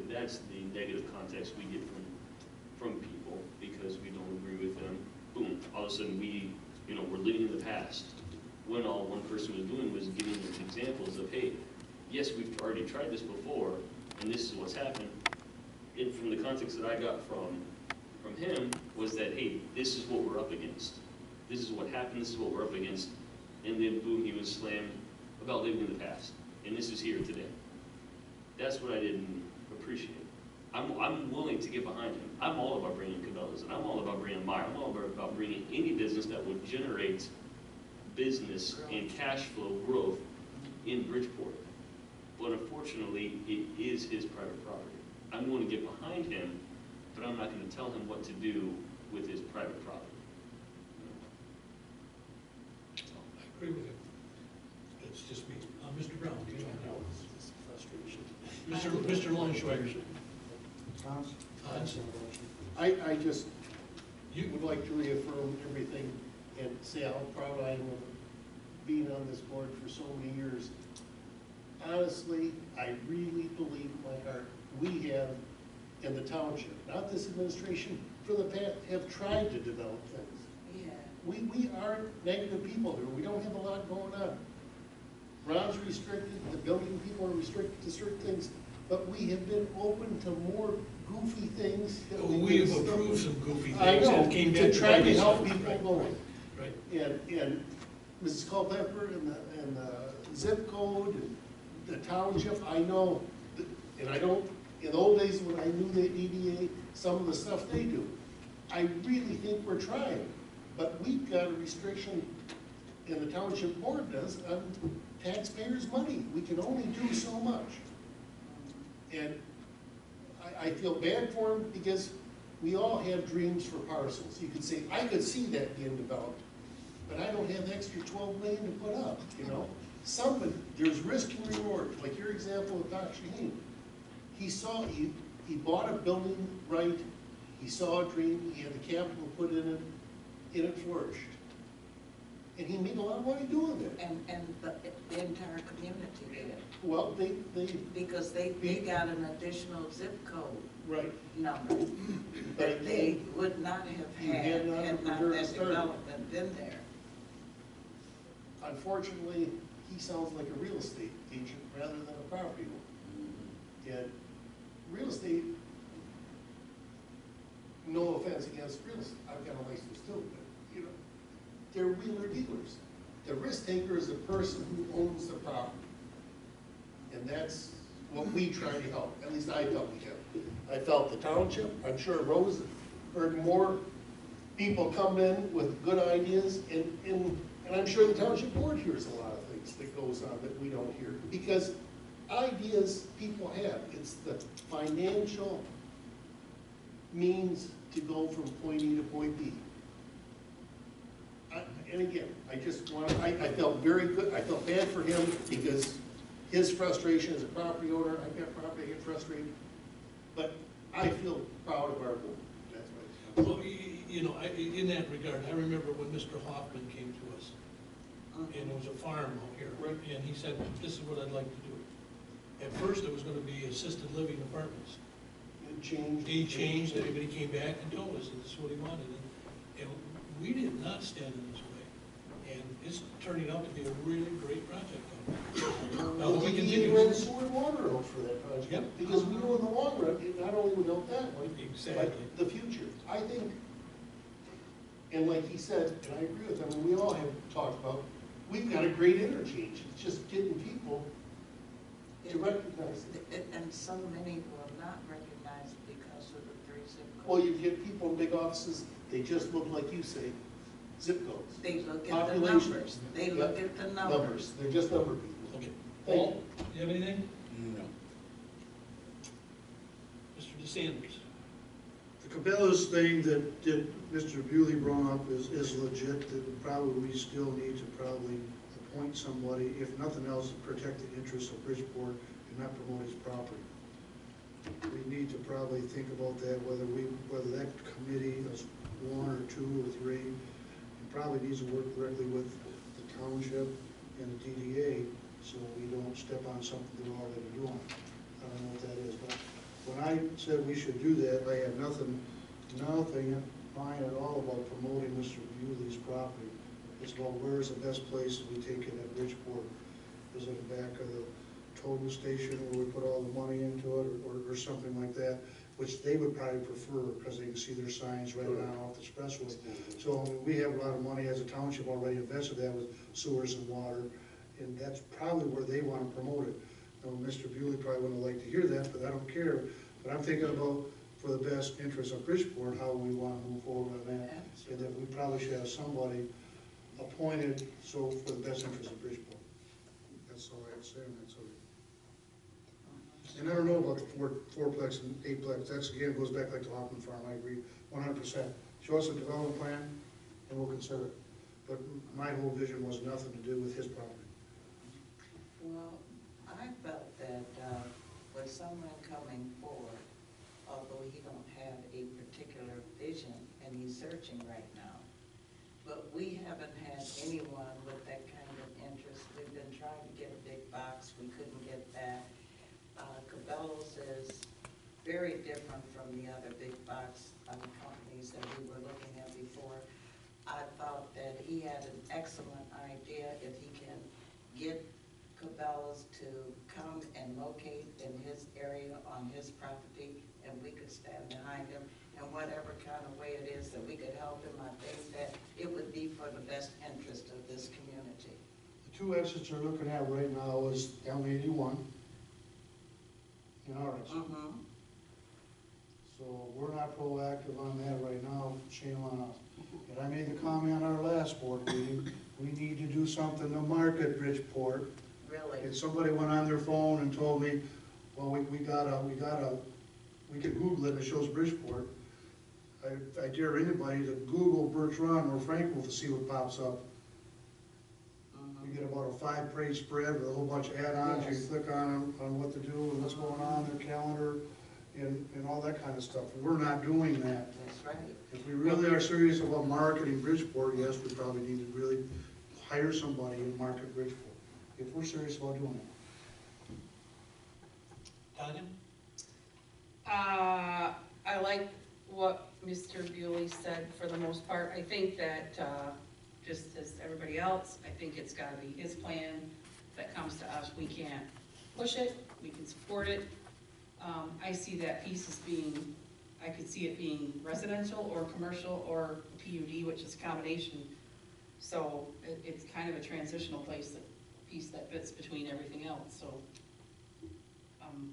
That's the negative context we get from people, because we don't agree with them. Boom, all of a sudden we're living in the past, when all one person was doing was giving them examples of, hey, yes, we've already tried this before, and this is what's happened. And from the context that I got from him was that, hey, this is what we're up against. This is what happened, this is what we're up against. And then boom, he was slammed about living in the past. And this is here today. That's what I didn't appreciate. I'm willing to get behind him. I'm all about bringing Cabela's, and I'm all about bringing Meyer. I'm all about bringing any business that would generate business and cash flow growth in Bridgeport. But unfortunately, it is his private property. I'm going to get behind him, but I'm not going to tell him what to do with his private property. I agree with you. It's just me. Mr. Brown, do you have Mr. Longshore. Hans? I just would like to reaffirm everything and say how proud I am of being on this board for so many years. Honestly, I really believe in my heart, we have in the township, not this administration, for the past, have tried to develop things. Yeah. We aren't negative people here. We don't have a lot going on. Ron's restricted, the building people are restricted to certain things, but we have been open to more goofy things. We have approved some goofy I things know, that came to back. try to bite us. help people Right, going. Right. And Mrs. Culpepper and the zip code and the township, I know, and I don't, in the old days when I knew the EDA, some of the stuff they do, I really think we're trying, but we've got a restriction, and the township board does, on taxpayers' money. We can only do so much. And I feel bad for them, because we all have dreams for parcels. You could say, I could see that being developed, but I don't have the extra 12 million to put up, there's risk and reward, like your example with Dr. Shaheen. He bought a building right, he saw a dream, he had the capital put in it, and it flourished. And he made a lot of money doing it. And the entire community did. Well, Because they got an additional zip code right. number But that they would not have You had had not had not prepared that to start. development been there. Unfortunately, he sounds like a real estate agent rather than a property owner. And real estate, no offense against real estate, I've got a license too, but, they're wheeler dealers. The risk taker is the person who owns the property. And that's what we try to help, at least I felt we have. I felt the township, I'm sure Rose heard more people come in with good ideas, and I'm sure the township board hears a lot of things that goes on that we don't hear, because ideas people have, it's the financial means to go from point E to point B. And again, I felt very good, I felt bad for him, because his frustration as a property owner, I've got property, I get frustrated, but I feel proud of our board, that's what Well, in that regard, I remember when Mr. Hoffman came to us, and it was a farm out here, Right. and he said, this is what I'd like to do. At first, it was gonna be assisted living apartments. it changed. He changed, everybody came back and told us that this is what he wanted, and we did not stand in his way. And it's turning out to be a really great project. Now, we We continue. ran sewer and water out for that project, Yep. because we know in the long run, it not only would help that one, Exactly. but the future. I think, and like he said, and I agree with him, and we all have talked about, we've got a great interchange, it's just getting people to recognize it. And so many will not recognize it because of the 3 zip codes. Well, you get people in big offices, they just look like you say, zip codes. They look at the Population. numbers. They look at the numbers. They're just number people. Okay. Thank Paul, do you have anything? No. Mr. DeSanders? The Cabela's thing that Mr. Bewley brought up is legit, that probably we still need to probably appoint somebody, if nothing else, to protect the interests of Bridgeport and not promote his property. We need to probably think about that, whether that committee is 1 or 2 or 3, and probably needs to work directly with the township and the DDA, so we don't step on something they're already doing. I don't know what that is, but when I said we should do that, I had nothing in mind at all about promoting Mr. Bewley's property. It's about where's the best place we take it at Bridgeport. Is it the back of the total station where we put all the money into it, or something like that, which they would probably prefer, because they can see their signs right on off the expressway. So I mean, we have a lot of money as a township already invested that with sewers and water, and that's probably where they want to promote it. Now, Mr. Bewley probably wouldn't like to hear that, but I don't care. But I'm thinking about, for the best interest of Bridgeport, how we want to move forward on that, and that we probably should have somebody appointed, so for the best interest of Bridgeport. That's all I have to say on that subject. And I don't know about the fourplex and eightplex, that's again, goes back like to Hoffman Farm, I agree 100%. Show us a development plan, and we'll consider it. But my whole vision was nothing to do with his property. Well, I felt that with someone coming forward, although he don't have a particular vision, and he's searching right now, but we haven't had anyone with that kind of interest. We've been trying to get a big box, we couldn't get that. Cabela's is very different from the other big box companies that we were looking at before. I thought that he had an excellent idea if he can get Cabela's to come and locate in his area on his property, and we could stand behind him in whatever kind of way it is that we could help him. I think that it would be for the best interest of this community. The 2 exits you're looking at right now is M81 and our exit. So we're not proactive on that right now, shame on us. And I made the comment on our last board meeting, we need to do something to market Bridgeport. Really? And somebody went on their phone and told me, well, we can Google it and it shows Bridgeport. I dare anybody to Google Birch Run or Frankville to see what pops up. We get about a 5-page spread with a whole bunch of add-ons. Yes. You click on what to do and what's going on, their calendar, and all that kind of stuff. We're not doing that. That's right. If we really are serious about marketing Bridgeport, yes, we probably need to really hire somebody and market Bridgeport, if we're serious about doing it. Tanya? I like what Mr. Bewley said for the most part. I think that, just as everybody else, I think it's gotta be his plan. If that comes to us, we can't push it, we can support it. I see that piece as being, I could see it being residential or commercial or PUD, which is a combination. So it's kind of a transitional piece that fits between everything else, so I'm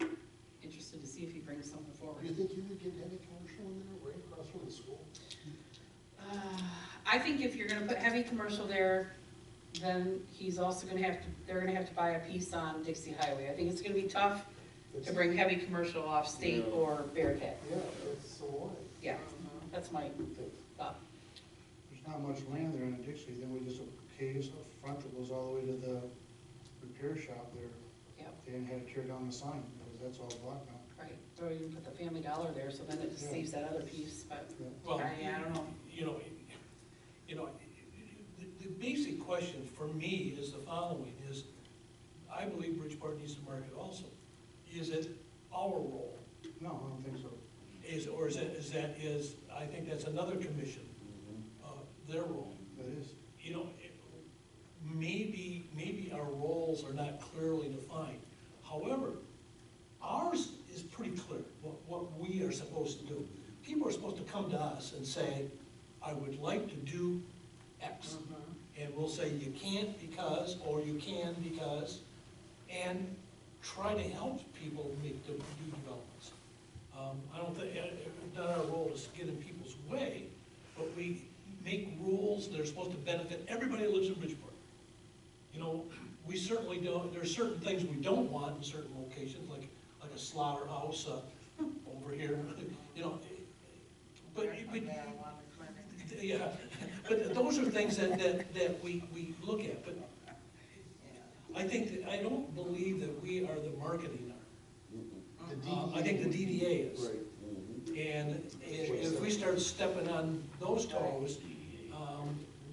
interested to see if he brings something forward. Do you think you could get heavy commercial in there, right across from the school? I think if you're gonna put heavy commercial there, then he's also they're gonna have to buy a piece on Dixie Highway. I think it's gonna be tough to bring heavy commercial off State or Bearcat. Yeah, that's so wide. Yeah, that's my thought. There's not much land there in the Dixie, then we just a case up front that goes all the way to the repair shop there. Yep. They didn't have to tear down the sign, because that's all blocked now. Right, or you can put the Family Dollar there, so then it just Yeah. saves that other piece, but Well, I don't know. The basic question for me is the following, is I believe Bridgeport needs to market also. Is it our role? No, I don't think so. I think that's another commission, their role. That is. Maybe our roles are not clearly defined. However, ours is pretty clear, what we are supposed to do. People are supposed to come to us and say, I would like to do X. And we'll say, you can't because, or you can because, and try to help people do developments. I don't think, it's not our role to get in people's way, but we make rules that are supposed to benefit everybody that lives in Bridgeport. We certainly don't, there are certain things we don't want in certain locations, like a slaughterhouse over here. But- marijuana clinic. Yeah, but those are things that we look at, but I think, I don't believe that we are the marketing arm. The I think the DDA is. Right. And if we start stepping on those toes,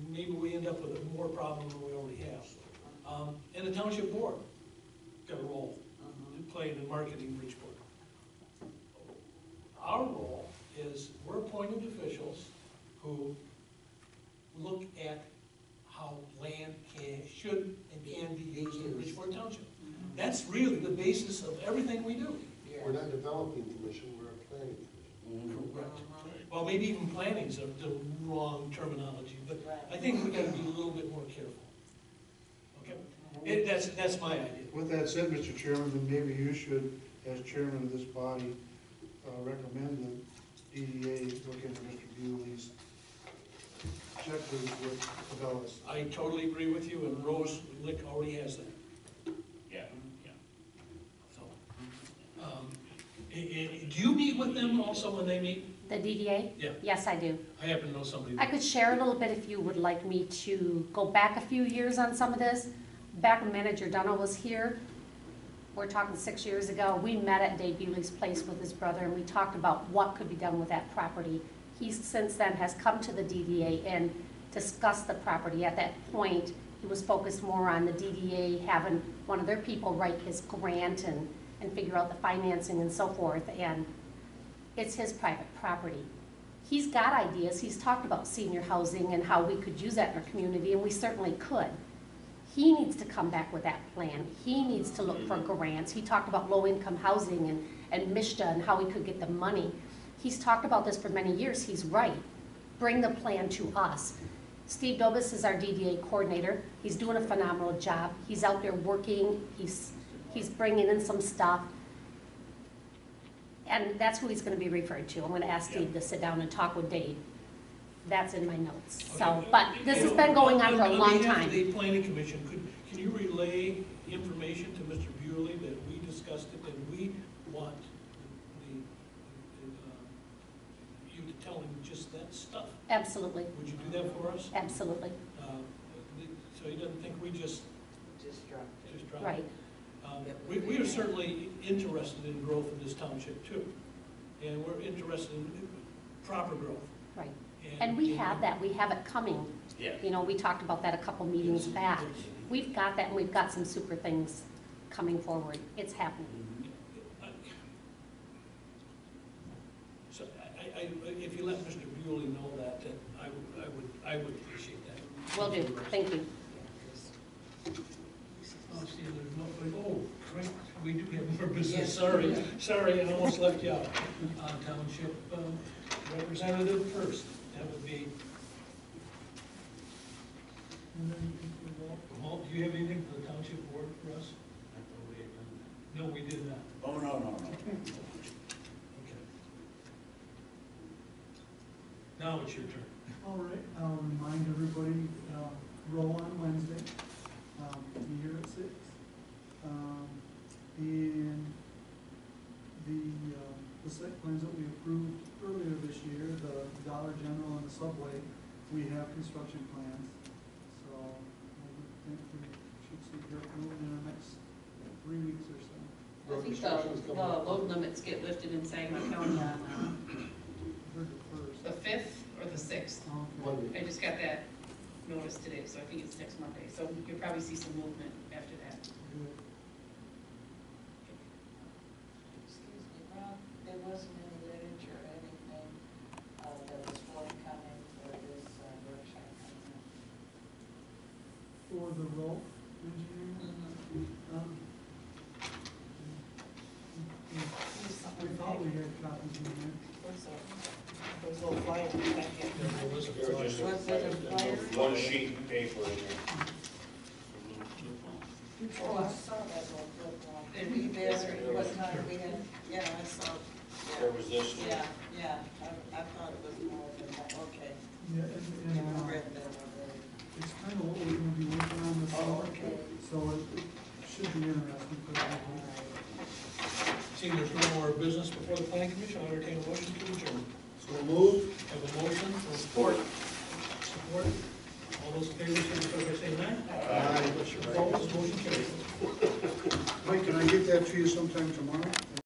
maybe we end up with more problem than we already have. And the township board got a role in playing in marketing Bridgeport. Our role is, we're appointed officials who look at how land should and can be used in Bridgeport Township. That's really the basis of everything we do. We're not a developing commission, we're a planning commission. Correct. Well, maybe even planning's the wrong terminology, but I think we gotta be a little bit more careful. Okay? That's my idea. With that said, Mr. Chairman, then maybe you should, as chairman of this body, recommend the DDA look into Mr. Bewley's checklist with Cabela's. I totally agree with you, and Rose Lick already has that. Yeah, yeah. So, do you meet with them also when they meet? The DDA? Yeah. Yes, I do. I happen to know somebody. I could share a little bit if you would like me to go back a few years on some of this. Back when Manager Dunno was here, we're talking 6 years ago, we met at Dave Bewley's place with his brother, and we talked about what could be done with that property. He since then has come to the DDA and discussed the property. At that point, he was focused more on the DDA having one of their people write his grant and figure out the financing and so forth, and it's his private property. He's got ideas. He's talked about senior housing and how we could use that in our community, and we certainly could. He needs to come back with that plan. He needs to look for grants. He talked about low-income housing and MISHDA and how we could get the money. He's talked about this for many years. He's right. Bring the plan to us. Steve Dobis is our DDA coordinator. He's doing a phenomenal job. He's out there working. He's bringing in some stuff. And that's who he's going to be referred to. I'm going to ask Steve to sit down and talk with Dave. That's in my notes. So, Okay. but this has been going on for a long On behalf time. of the planning commission, can you relay information to Mr. Bewley that we discussed it, and we want you to tell him just that stuff? Absolutely, Would you do that for us? absolutely, So he doesn't think we just drop right. it? We are certainly interested in growth in this township too, and we're interested in proper growth. Right. And we have that, we have it coming. Yeah. You know, we talked about that a couple meetings back. We've got that, and we've got some super things coming forward. It's happening. So if you let Mr. Bewley know that, then I would appreciate that. Will do, thank you. Oh, see, there's no, oh, correct, we do have more business, sorry, I almost left you out. Township representative first, that would be, And then Walt, do you have anything for the township board for us? No, we did not. Oh, no. Okay. Now it's your turn. all right, I'll remind everybody, roll on Wednesday, be here at 6. And the site plans that we approved earlier this year, the Dollar General and the Subway, we have construction plans. So I would think we should see your approval in the next 3 weeks or so. I think the load limits get lifted in Saginaw County on Heard it first. the 5th or the 6th. Okay. I just got that notice today, so I think it's next Monday. So you'll probably see some movement after that. Good. Excuse me, Rob, there wasn't any literature or anything that was forthcoming for this workshop coming up? For the road engineering, we thought we had copies in there. Those little flyers back in. Was it a flyer? One sheet of paper in there. Oh, I saw that little flip one. Did we there, what time we had, yeah, I saw, There was this one. yeah, I thought it was more than that, okay. Yeah, Yeah, I and read that already. it's kind of what we're gonna be working on this Oh, fall. okay. So it should be interesting for All everybody. right. Seeing there's no more business before the planning commission, I'll entertain a motion to adjourn. So So moved. Have a motion for support. Support. All those in favor, signify by saying aye. Aye. Opposed, motion carries. Mike, can I get that to you sometime tomorrow?